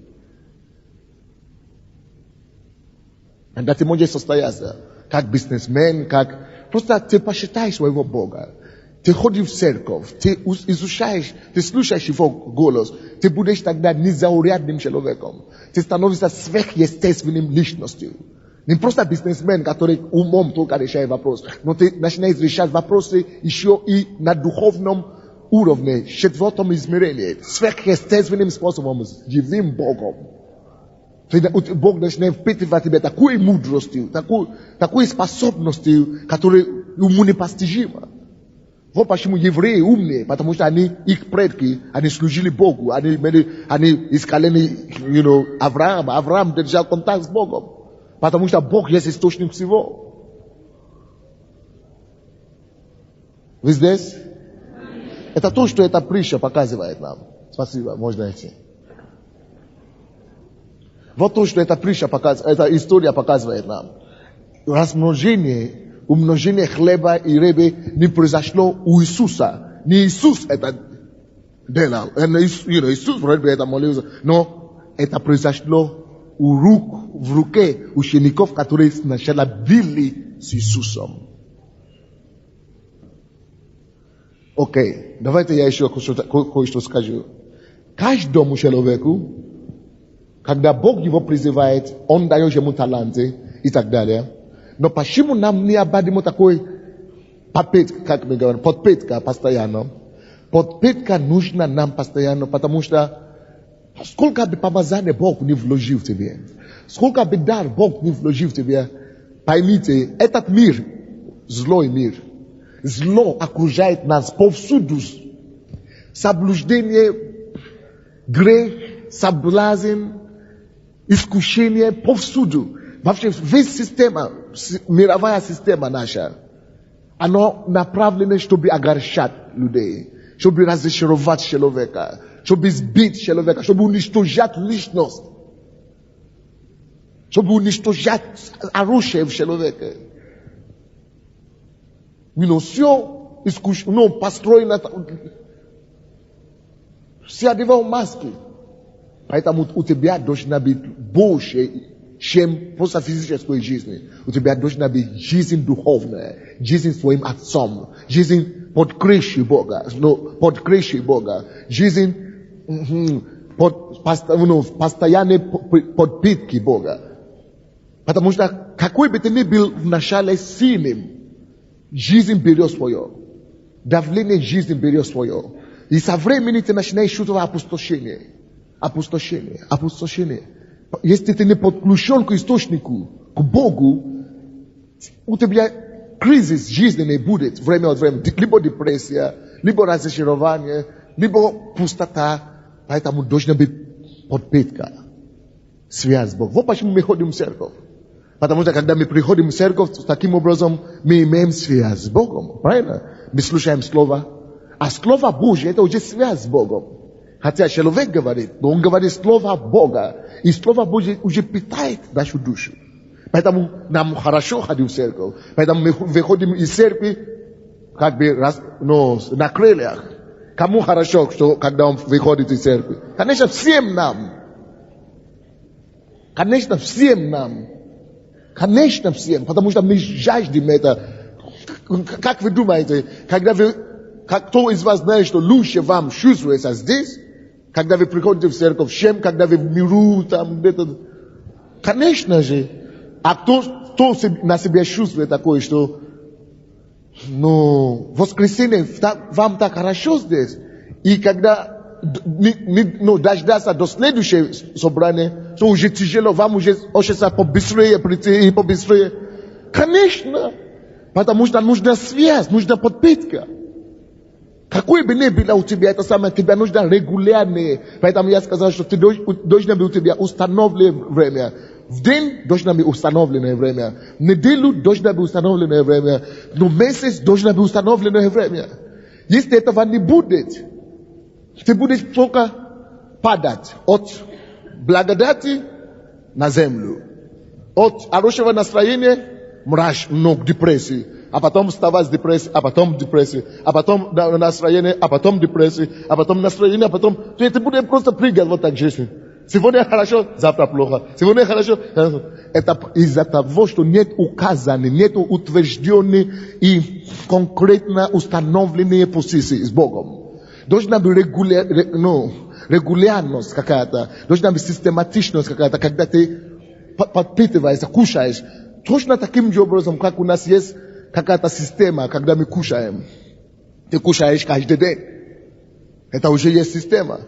Когда ты можешь состояться как бизнесмен, как... Просто ты посчитай своего Бога. Ты ходишь в церковь, ты изучаешь, ты слушаешь его голос. Ты будешь тогда незаурядным человеком. Ты становишься сверхъестественным личностью. Не просто бизнесмен, который умом только решает вопрос, но ты начинаешь решать вопросы еще и на духовном уровне, четвертом измерении, сверхъестественным способом, с живым Богом. Бог начинает впитывать в тебя такой мудростью, такой способностью, которая уму непостижима. Вот почему евреи умные, потому что их предки, они служили Богу, они искали, Авраама. Авраам держал контакт с Богом, потому что Бог есть источник всего. Вы здесь? Это то, что эта притча показывает нам. Спасибо, можно идти. Вот то, что эта притча показывает, эта история показывает нам. Умножение хлеба и рыбы не произошло у Иисуса. Не Иисус это делал. Иисус вроде бы это молился. Но это произошло в руке учеников, которые сначала были с Иисусом. Окей, давайте я еще кое-что скажу. Каждому человеку, когда Бог его призывает, Он дает ему таланты и так далее. Но почему нам необходимо такой подпитка постоянно? Подпитка нужна нам постоянно, потому что сколько бы помазания Бог не вложил в тебе, сколько бы дар Бог не вложил в тебе, поймите, этот мир, злой мир, зло окружает нас повсюду. Заблуждение, грех, соблазн, искушение повсюду. Вообще, весь система, мировая система наша, она направлена, чтобы огорчать людей, чтобы разочаровать человека, чтобы сбить человека, чтобы уничтожать личность, чтобы уничтожать оружие в человеке. Все искушено, построено, все одевают маски. Поэтому у тебя должна быть больше, чем просто физической жизни. У тебя должна быть жизнь духовная, жизнь своим отцом, жизнь под крышей Бога, жизнь постоянной подпитки Бога. Потому что какой бы ты ни был в начале сильным, жизнь берет свое. Давление жизни берет свое. И со временем ты начинаешь чувствовать опустошение. Если ты не подключен к источнику, к Богу, у тебя кризис жизненный будет время от времени. Либо депрессия, либо разочарование, либо пустота. Поэтому должна быть подпитка, связь с Богом. Вот почему мы ходим в церковь. Потому что когда мы приходим в церковь, таким образом мы имеем связь с Богом. Правильно? Мы слушаем Слово. А Слово Божье это уже связь с Богом. Хотя человек говорит, но он говорит Слово Бога. И Слово Божье уже питает нашу душу. Поэтому нам хорошо ходить в церковь. Поэтому мы выходим из церкви как бы на крыльях. Кому хорошо, что, когда он выходит из церкви? Конечно, всем нам. Конечно, всем. Потому что мы жаждем это. Как вы думаете, кто из вас знает, что лучше вам чувствуется здесь, когда вы приходите в церковь, чем когда вы в миру, там где-то. Конечно же. А кто на себя чувствует такое, что в воскресенье вам так хорошо здесь, и когда дождаться до следующего собрания, что уже тяжело, вам уже хочется побыстрее прийти и побыстрее. Конечно. Потому что нужна связь, нужна подпитка. Какой бы ни было у тебя, это самое, тебе нужно регулярное. Поэтому я сказал, что ты должна быть у тебя установленное время. В день должно быть установленное время. В неделю должно быть установленное время. Но месяц должно быть установленное время. Если этого не будет, ты будешь только падать от благодати на землю. От хорошего настроения к депрессии. А потом вставать с депрессии, а потом депрессии, а потом настроение, а потом депрессии, а потом настроение, а потом... То есть ты будешь просто прыгать вот так жизнь. Сегодня хорошо, завтра плохо. Сегодня хорошо. Это из-за того, что нет указаний, нет утвержденных и конкретно установленные позиции с Богом. Должна быть регулярность какая-то, должна быть систематичность какая-то, когда ты подпитываешься, кушаешь. Точно таким же образом, как у нас есть какая-то система, когда мы кушаем. Ты кушаешь каждый день. Это уже есть система.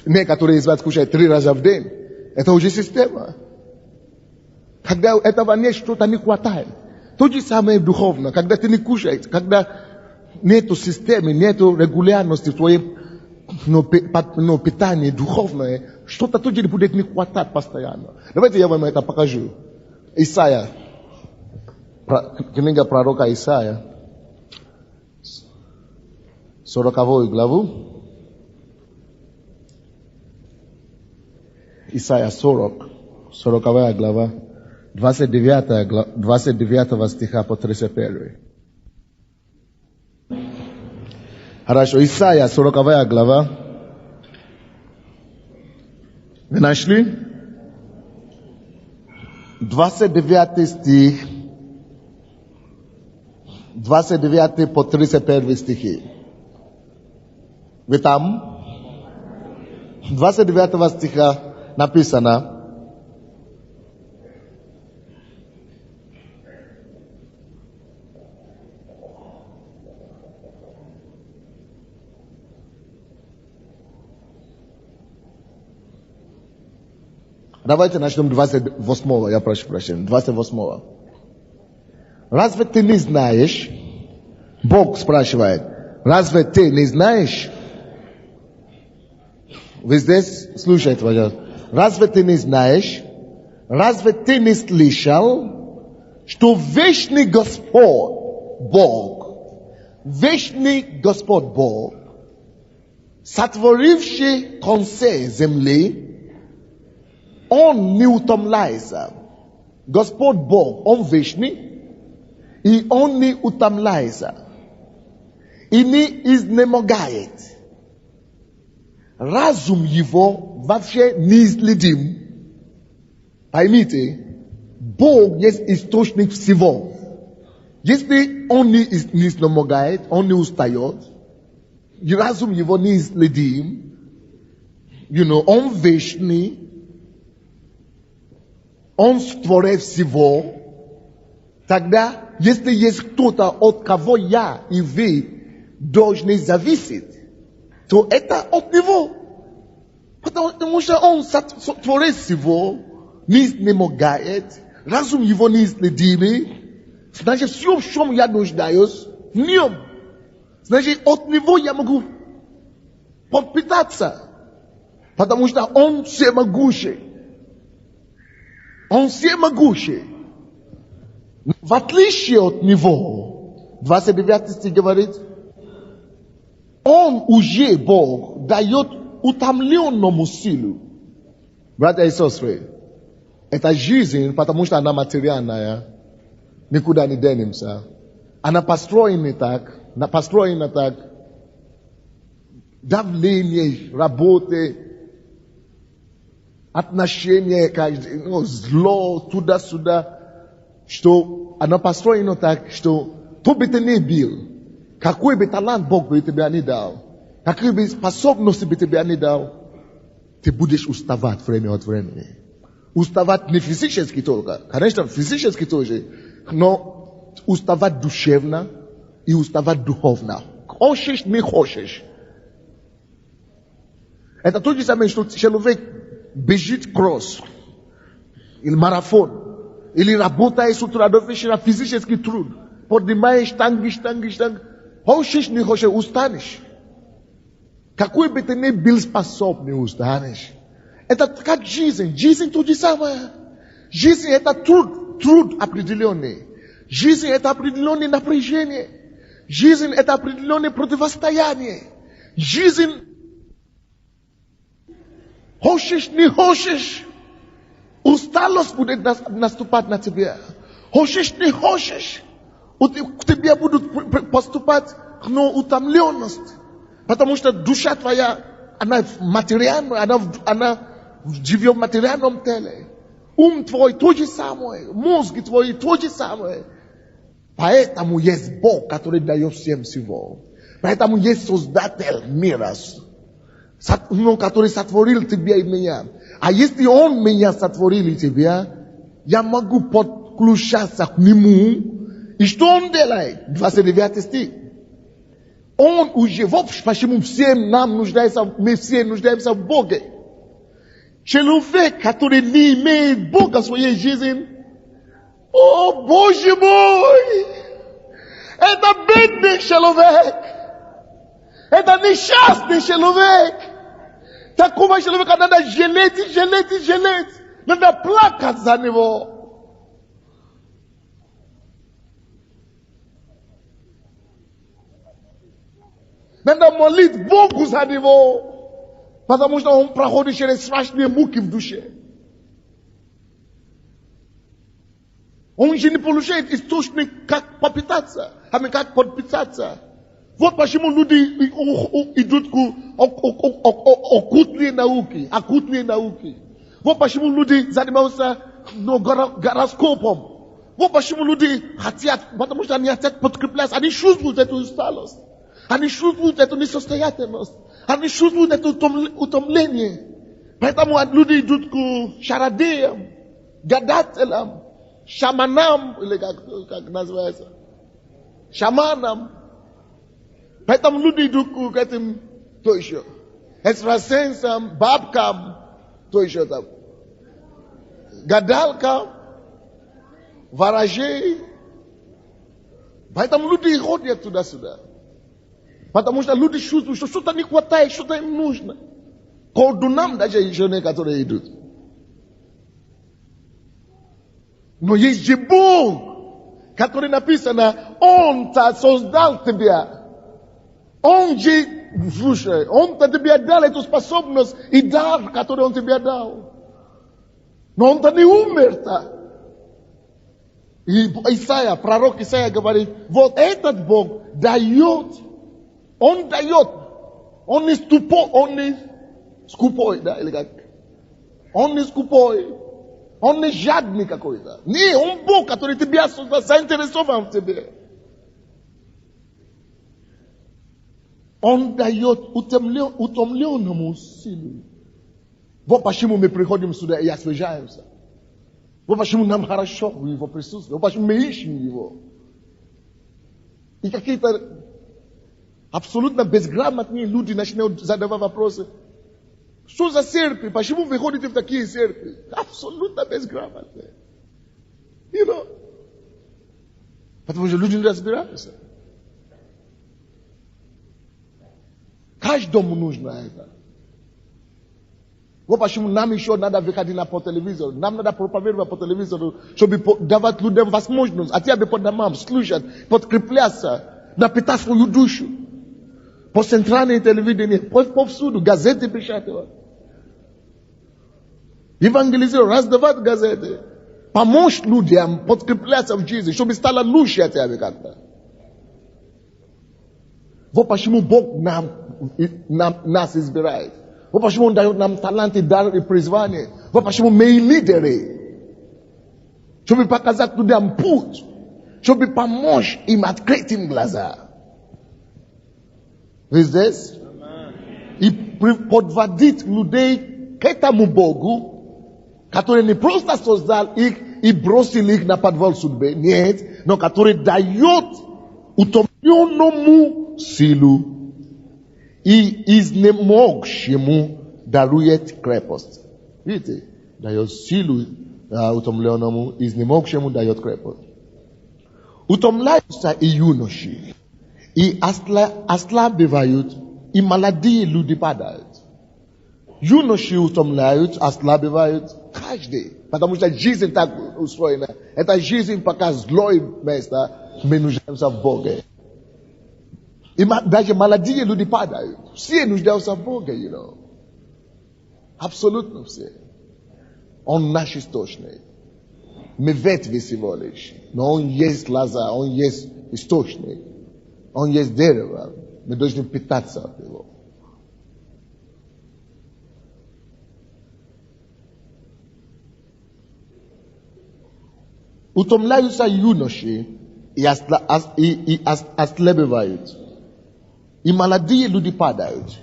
Некоторые из вас кушают 3 раза в день. Это уже система. Когда этого нет, что-то не хватает. То же самое духовно. Когда ты не кушаешь, когда нету системы, нету регулярности в твоем питании духовное, что-то тоже будет не хватать постоянно. Давайте я вам это покажу. Исайя. Книга пророка Исайя. 40 главу. Исайя 40 глава. 29 стиха по 31. Хорошо, Исайя 40 глава. Вы нашли? 29 стих. 29 по 31 стихи. Вы там? 29 стиха написано: давайте начнем 28-го, я прошу прощения, 28-го. Разве ты не знаешь? Бог спрашивает, разве ты не знаешь? Вы здесь? Слушайте, пожалуйста. Разве ты не знаешь? Разве ты не слышал, что вечный Господь Бог, вечный Господь Бог, сотворивший концы земли, Он не утомляется. Господь Бог, Он вечный, и Он не утомляется, и не изнемогает. Разум Его вообще неисследим. Поймите, Бог есть источник всего. Если Он не изнемогает, Он не устает, разум Его неисследим, Он вечный, Он створил всего, тогда, если есть кто-то, от кого я и вы должны зависеть, то это от Него. Потому что Он сотворил всего, не изнемогает, разум Его неисследимый, значит, все, в чем я нуждаюсь, в Нем. Значит, от Него я могу подпитаться, потому что Он всемогущий. Он всемогущий. В отличие от Него, 29 стих говорит, Он уже, Бог, дает утомленному силу. Братья и сестры, это жизнь, потому что она материальная, никуда не денемся. Она построена так, давление, работы, отношения, зло, туда-сюда, что она построена так, что кто бы ты ни был, какой бы талант Бог бы тебе не дал, какие бы способности бы тебе не дал, ты будешь уставать время от времени. Уставать не физически только, конечно, физически тоже, но уставать душевно и уставать духовно. Хочешь, не хочешь. Это то же самое, что человек бежит кросс, или марафон, или работает с утра до вечера, физический труд, поднимаешь штанги. Хочешь, не хочешь, устанешь. Какой бы ты ни был способный, устанешь. Это как жизнь. Жизнь то же самое. Жизнь это труд определенный. Жизнь это определенное напряжение. Жизнь это определенное противостояние. Жизнь, хочешь, не хочешь, усталость будет наступать на тебя. Хочешь, не хочешь, к тебе будут поступать утомленность. Потому что душа твоя, она материальная, она живет в материальном теле. Ум твой то же самое, мозг твой то же самое. Поэтому есть Бог, который дает всем всего. Поэтому есть Создатель мира, который сотворил тебя и меня. А если Он меня сотворил и тебя, Yamagu pot klusha sak nimu. Ishton de lai. Você devia atestar. On uje vop shpashimum siem nam nos dá essa messie nos dá essa bogue. Cheluve katore li me boga soye jizin. Oh boje boy. É da bende chelovek. É da nichas de chelovek. Tá como chelovek nada gelete. Nada placa zanivo. Nada molit bogu zanivo. Потому что он проходит через страшные муки в душе. Он же не получает источник, как попитаться, а не как подпитаться. Вот почему люди идут к оккультные науки. Вот почему люди занимаются гороскопом. Вот почему люди хотят, потому что они хотят подкрепляться, они чувствуют эту усталость. Они чувствуют эту несостоятельность. Они чувствуют это утомление. Поэтому люди идут к шарадеям, гадателям, шаманам, или как называется, шаманам. Поэтому люди идут к этим, то еще, экстрасенсам, бабкам, то еще там, гадалкам, ворожей. Поэтому люди ходят туда-сюда. Потому что люди чувствуют, что что-то не хватает, что-то им нужно. Колдунам даже жены, которые идут. Но есть же Бог, который написано, Он создал тебя. Он же, слушай, Он тебе дал эту способность и дар, который Он тебе дал. Но Он-то не умер-то. И Исаия, пророк Исаия говорит, вот этот Бог дает. Он дает. Он не скупой, да, или как? Он не скупой. Он не жадный какой-то. Не, он Бог, который тебя заинтересован в тебе. Он дает утомленному силу. Вот почему мы приходим сюда и освежаемся. Вот почему нам хорошо в Его присутствии. Вот почему мы ищем Его. И какие-то абсолютно безграмотные люди начинают задавать вопросы. Что за церкви? Почему вы ходите в такие церкви? Абсолютно безграмотные. You know? Потому что люди не разбираются. Каждому нужно это. Вот почему нам еще надо выходить по телевизору. Нам надо проповедовать по телевизору, чтобы давать людям возможность, хотя бы по домам, слушать, подкрепляться, напитать свою душу. По центральной телевидении, повсюду, газеты печатают. Евангелизировать, раздавать газеты. Помочь людям подкрепляться в жизни, чтобы стало лучше от тебя как-то. Вот почему Бог нас избирает. Вот почему Он дает нам таланты, дар и призвание. Вот почему мы лидеры. Чтобы показать людям путь. Чтобы помочь им открыть им глаза. Вы здесь? И подводить людей к этому Богу, который не просто создал их и бросил их на подвал судьбы, нет, но который дает утомленному силу и изнемогшему дарует крепость. Видите? Дает силу утомленному, изнемогшему дает крепость. Утомляются и юноши. И ослабевают, и молодые люди падают. Юноши утомляют, ослабевают каждый. Потому что жизнь так устроена. Это жизнь пока злое место, мы нуждаемся в Боге. И даже молодые люди падают. Все нуждаются в Боге, you know. Абсолютно все. Он наш источник. Мы ветви всего лишь. Но Он есть лоза, Он есть источник. Он есть дерево. Мы должны питаться от него. Утомляются юноши и ослабевают. И молодые люди падают.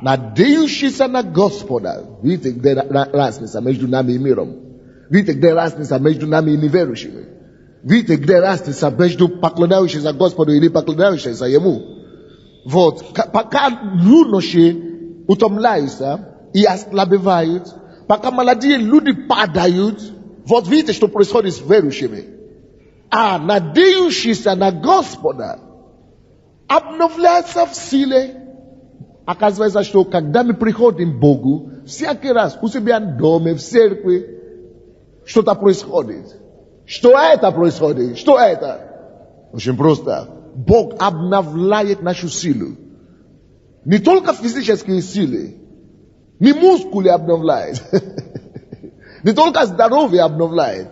Надеющиеся на Господа. Видите, разница между нами и миром. Vidite gde rasnica među nami i neverujućimi. Vidite gde rasnica među поклоняющимися za Gospodu ili поклоняющимися za Njemu. Вот. Пока юноши утомляются и ослабевают, пока молодые люди падают, вот видите, что происходит с верующими. А надеющиеся на Господа обновляются в силе. Оказывается, что когда мы приходим к Богу, всякий раз у себя в доме, в церкви, что-то происходит. Что это происходит? Что это? Очень просто. Бог обновляет нашу силу. Не только физические силы, не мускулы обновляет, не только здоровье обновляет,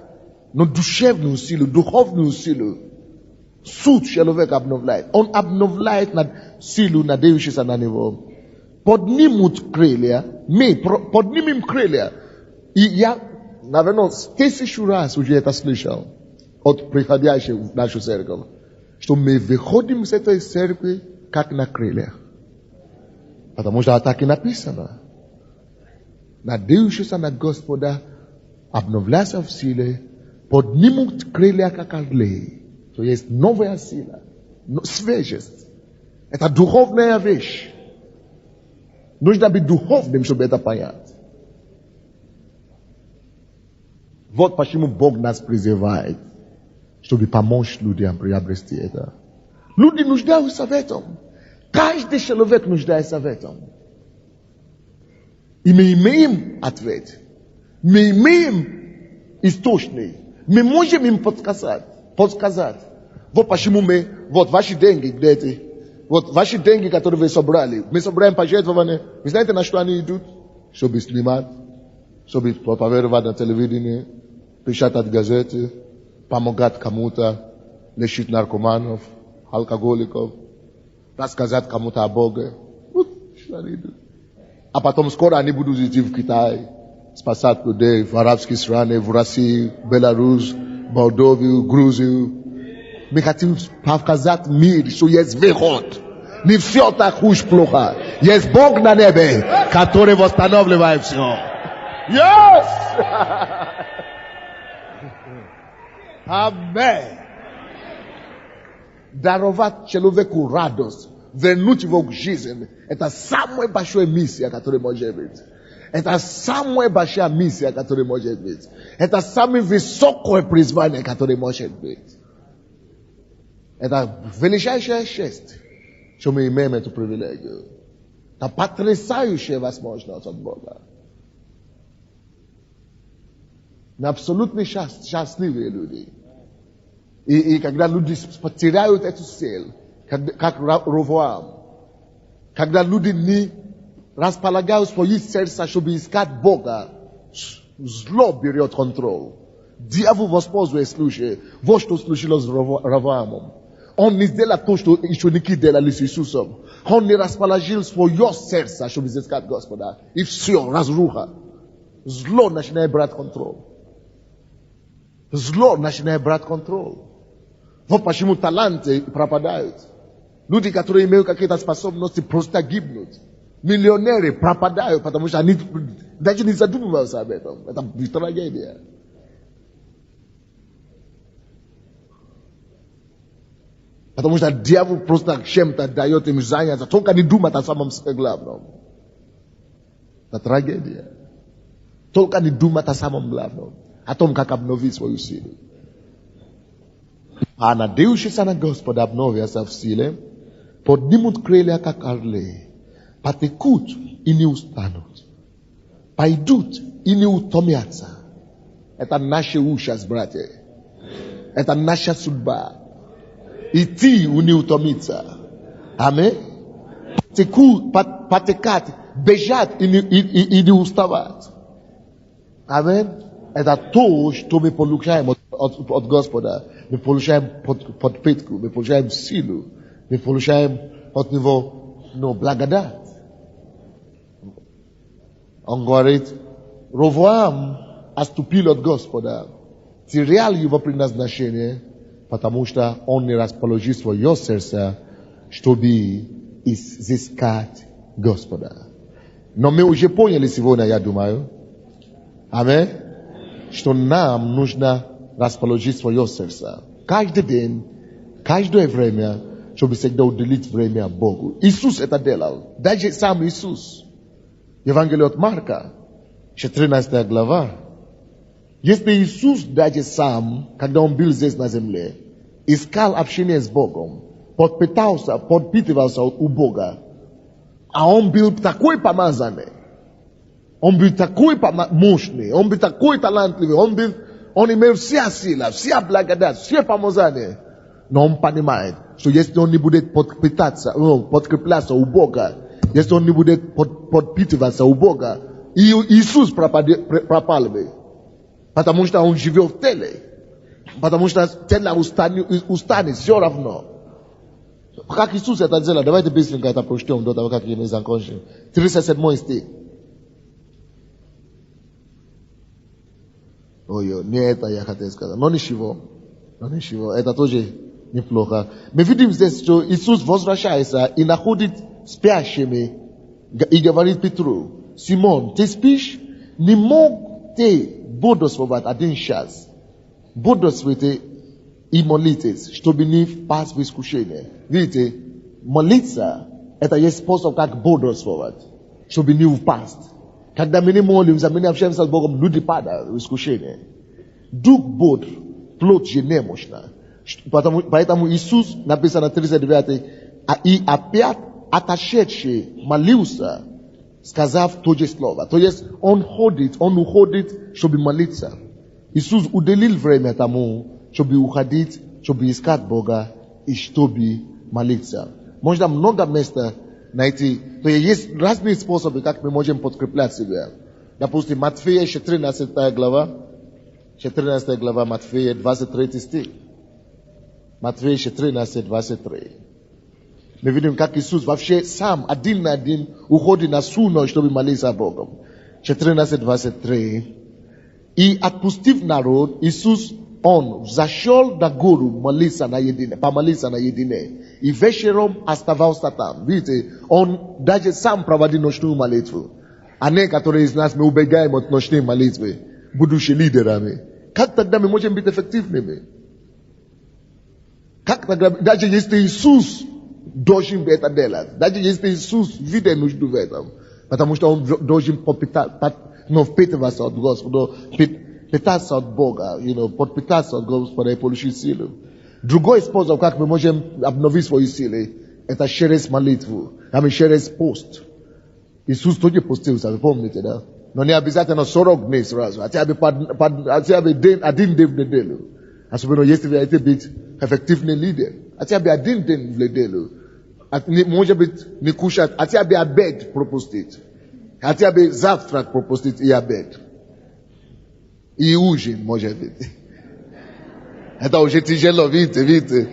но душевную силу, духовную силу. Суть человека обновляет. Он обновляет силу, надеющуюся на него. Поднимут крылья, мы поднимем крылья. И я, наверное, 1000 раз уже это слышал от приходящих в нашу церковь, что мы выходим с этой церкви как на крыльях. Потому что так и написано. Надеющиеся на Господа обновляются в силе, поднимут крылья как орлы. То есть новая сила, свежесть. Это духовная вещь. Нужно быть духовным, чтобы это понять. Вот почему Бог нас призывает, чтобы помочь людям приобрести это. Люди нуждаются в этом. Каждый человек нуждается в этом. И мы имеем ответ. Мы имеем источник. Мы можем им подсказать. Вот почему мы, вот ваши деньги, где эти, вот ваши деньги, которые вы собрали, мы собираем пожертвования. Вы знаете, на что они идут? Чтобы снимать, чтобы проповедовать на телевидении, печатать газеты, помогать кому-то, лечить наркоманов, алкоголиков, рассказать кому-то о Боге. Вот что они идут. А потом скоро они будут идти в Китай, спасать людей в арабские страны, в Россию, Беларусь, Молдовию, Грузию. Мы хотим показать мир, что есть выход. Не все так уж плохо. Есть Бог на небе, который восстанавливает все. Yes! Аминь. Даровать человеку радость, вернуть его к жизни, это самая большая миссия, которая может быть. Это самая большая миссия, которая может быть. Это самое высокое призвание, которое может быть. Это величайшая честь, что мы имеем эту привилегию. Это потрясающая возможность от Бога. Мы абсолютно счастливые люди. И когда люди потеряют эту цель, как Ровоам, когда люди не располагают свои сердца, чтобы искать Бога, зло берет контроль. Дьявол воспользует случай. Вот что случилось с Ровоамом. Он не сделал то, что ученики делали с Иисусом. Он не расположил свое сердце, чтобы искать Господа. И все, разруха. Зло начинает брать контроль. Зло начинает брать контроль. Вот почему таланты пропадают. Люди, которые имеют какие-то способности, просто гибнут. Миллионеры пропадают, потому что они даже не задумываются об этом. Это трагедия. Потому что дьявол просто чем-то дает им заняться, только не думать о самом главном. Это трагедия. Только не думать о самом главном. О том, как обновить свою силу. А надеющиеся на Господа обновятся в силе, поднимут крылья, как орлы, потекут и не устанут, пойдут и не утомятся. Это наша участь, братья. Это наша судьба. Идти и не утомиться. Аминь. Потекать, бежать и не уставать. Аминь. Это то, что мы получаем от Господа. Мы получаем подпитку, мы получаем силу, мы получаем от Него благодать. Он говорит, Ровоам отступил от Господа, терял его предназначение, потому что он не расположил свое сердце, чтобы изыскать Господа. Но мы уже поняли сегодня, я думаю, аминь, что нам нужно расположить свое сердце. Каждый день, каждое время, чтобы всегда уделить время Богу. Иисус это делал. Даже сам Иисус. Евангелие от Марка, 14 глава. Если Иисус даже сам, когда Он был здесь на земле, искал общение с Богом, подпитывался у Бога, а Он был такой помазанный, Он был такой мощный, Он был такой талантливый, Он имел вся сила, вся благодать, все помазание. Но Он понимает, что если Он не будет подкрепляться у Бога, если Он не будет подпитываться у Бога, Иисус пропал бы. Потому что Он живет в теле. Потому что тело устанет все равно. Как Иисус это сделал, давайте быстренько это прочтем до того, как мы закончим. 37 стих. Ой, не это я хотел сказать. Но ничего, это тоже неплохо. Мы видим здесь, что Иисус возвращается и находит спящими и говорит Петру: Симон, ты спишь? Не мог ты бодрствовать один час? Бодрствуйте и молитесь, чтобы не впасть в искушение. Видите, молиться – это есть способ, как бодрствовать, чтобы не упасть. Когда мы не молимся, мы не общаемся с Богом, люди падают в искушение. Дух бодр, плоть же немощна. Поэтому Иисус, написано 39, и опять отошедший молился, сказав то же слово. То есть он уходит, чтобы молиться. Иисус уделил время тому, чтобы уходить, чтобы искать Бога и чтобы молиться. Можно много места найти. То есть разные способы, как мы можем подкреплять себя. Допустим, Матфея 14 глава, Матфея 23 стих. Матфея 14, 23. Мы видим, как Иисус вообще сам один на один уходит на всю ночь, чтобы молиться Богом. 14, 23. И отпустив народ, Иисус, Он взошел на гору помолиться наедине. И вечером оставался там. Видите, Он даже сам проводил ночную молитву. А некоторые из нас, мы убегаем от ночной молитвы, будучи лидерами. Как тогда мы можем быть эффективными? Как тогда, даже если Иисус должен это делать, даже если Иисус видит нужду в этом, потому что Он должен впитываться от Господа, питаться от Бога, подпитаться от Господа и получить силу. Другой способ, как мы можем обновить свои силы, это через молитву, через пост. Иисус тоже постился, вы помните, да? Но не обязательно 40 дней сразу, хотя бы один день в неделю. Особенно если вы хотите быть эффективный лидер. Хотя бы один день в неделю. Может быть, не кушать, хотя бы обед пропустить. Хотя бы завтрак пропустить и обед. И ужин, может быть. Это уже тяжело, видите.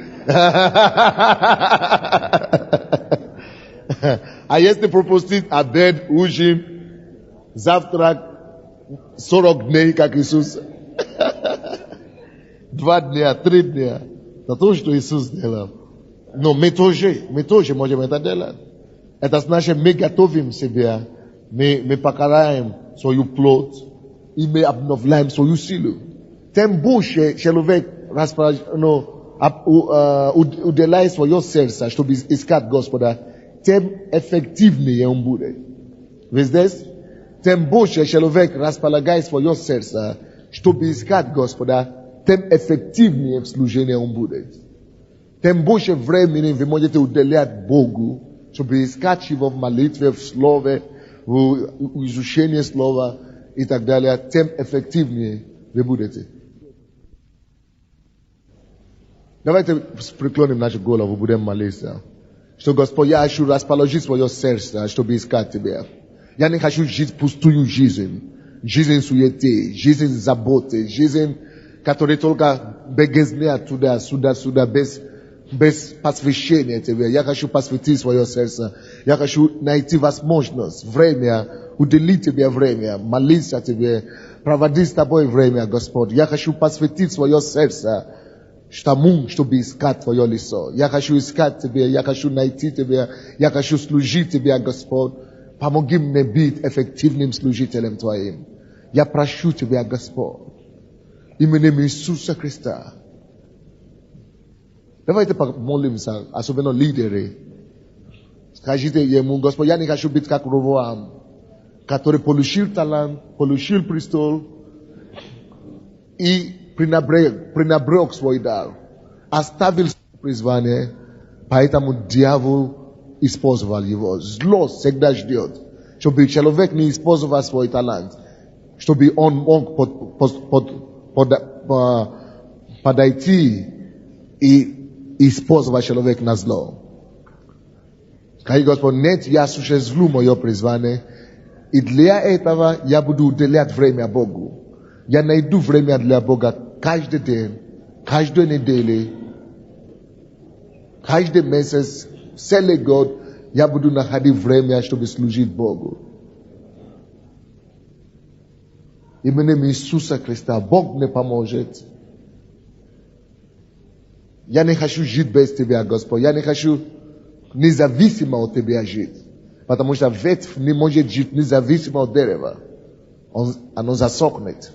А если пропустить обед, ужин, завтрак, 40 дней, как Иисус. 2 дня, 3 дня. Это то, что Иисус делал. Но мы тоже можем это делать. Это значит, мы готовим себя, мы покараем свою плоть, и мы обновляем свою силу. Тем больше человек уделяет свое сердце, чтобы искать Господа, тем эффективнее он будет. Вы здесь? Тем больше человек располагает свое сердце, чтобы искать Господа, тем эффективнее в служении он будет. Тем больше времени вы можете уделять Богу, чтобы искать Его в молитве, в слове, в изучении слова и так далее, тем эффективнее вы будете. Давайте преклоним нашу голову, будем молиться. Что, Господь, я хочу расположить свое сердце, чтобы искать Тебя. Я не хочу жить пустую жизнь. Жизнь суеты, жизнь заботы, жизнь, которая только бегает туда, без посвящения Тебе. Я хочу посвятить свое сердце. Я хочу найти возможность, время, уделить Тебе время, молиться Тебе, проводить с Тобой время, Господь. Я хочу посвятить свое сердце тому, чтобы искать Твое лицо. Я хочу искать Тебя, я хочу найти Тебя, я хочу служить Тебе, Господь. Помоги мне быть эффективным служителем Твоим. Я прошу Тебя, Господь. Именем Иисуса Христа. Давайте помолимся, особенно лидеры. Скажите ему: Господь, я не хочу быть как Ровоам, который получил талант, получил престол и пренебрег свой дар. Оставил призвание, поэтому дьявол использовал его. Зло всегда ждет, чтобы человек не использовал свой талант, чтобы он мог подойти и использовать человека на зло. Скажи: Господь, нет, я осуществлю мое призвание, и для этого я буду уделять время Богу. Я найду время для Бога каждый день, каждую неделю, каждый месяц, целый год я буду находить время, чтобы служить Богу. Именем Иисуса Христа Бог мне поможет. Я не хочу жить без Тебя, Господь. Я не хочу независимо от Тебя жить. Потому что ветвь не может жить независимо от дерева. Оно засохнет.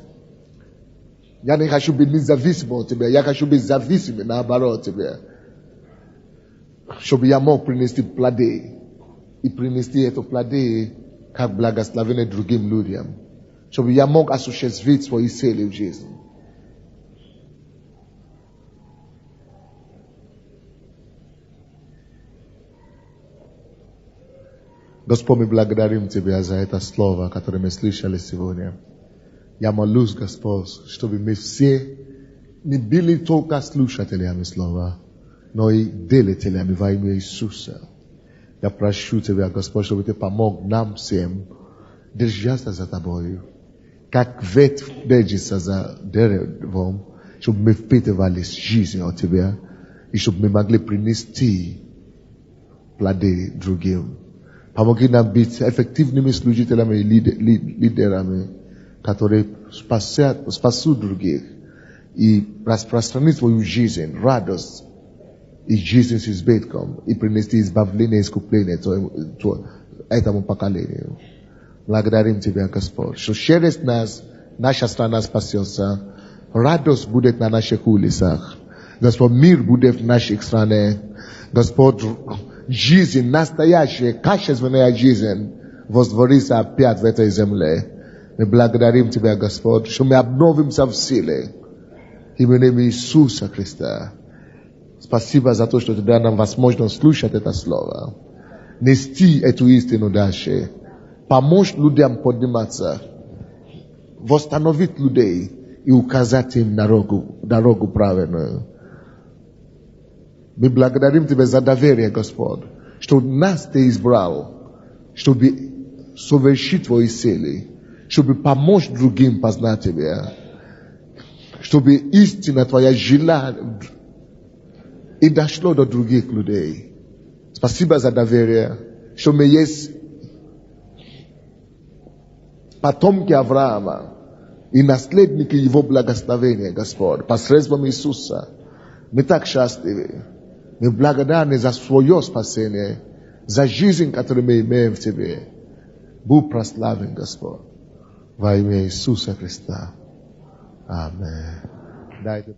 Я не хочу быть независим от Тебя. Я хочу быть зависимым, наоборот, от Тебя. Чтобы я мог принести плоды. И принести эти плоды как благословение другим людям. Чтобы я мог осуществить свои цели в жизни. Господь, мы благодарим Тебя за это слово, которое мы слышали сегодня. Я молюсь, Господь, чтобы мы все не были только слушателями слова, но и делателями во имя Иисуса. Я прошу Тебя, Господь, чтобы Ты помог нам всем держаться за Тобою, как ветвь держится за деревом, чтобы мы впитывались жизнью от Тебя, и чтобы мы могли принести плоды другим. Помоги нам быть эффективными служителями и лидерами, которые спасут других и распространить свою жизнь, радость и жизнь с избытком, и принести избавление и искупление этому поколению. Благодарим Тебя, Господь, что через нас наша страна спасется, радость будет на наших улицах, Господь, мир будет в нашей стране, Господь, жизнь, настоящая, качественная жизнь воздворится опять в этой земле. Мы благодарим Тебя, Господь, что мы обновимся в силе. Именем Иисуса Христа. Спасибо за то, что Ты дал нам возможность слушать это слово. Нести эту истину дальше. Помочь людям подниматься. Восстановить людей и указать им дорогу правильную. Мы благодарим Тебя за доверие, Господь, что нас Ты избрал, чтобы совершить Твои цели, чтобы помочь другим познать Тебя, чтобы истина Твоя жила и дошло до других людей. Спасибо за доверие, что мы есть потомки Авраама и наследники Его благословения, Господь, посредством Иисуса. Мы так счастливы. Мы благодарны за свое спасение, за жизнь, которую мы имеем в Тебе. Будь прославлен, Господь, во имя Иисуса Христа. Аминь.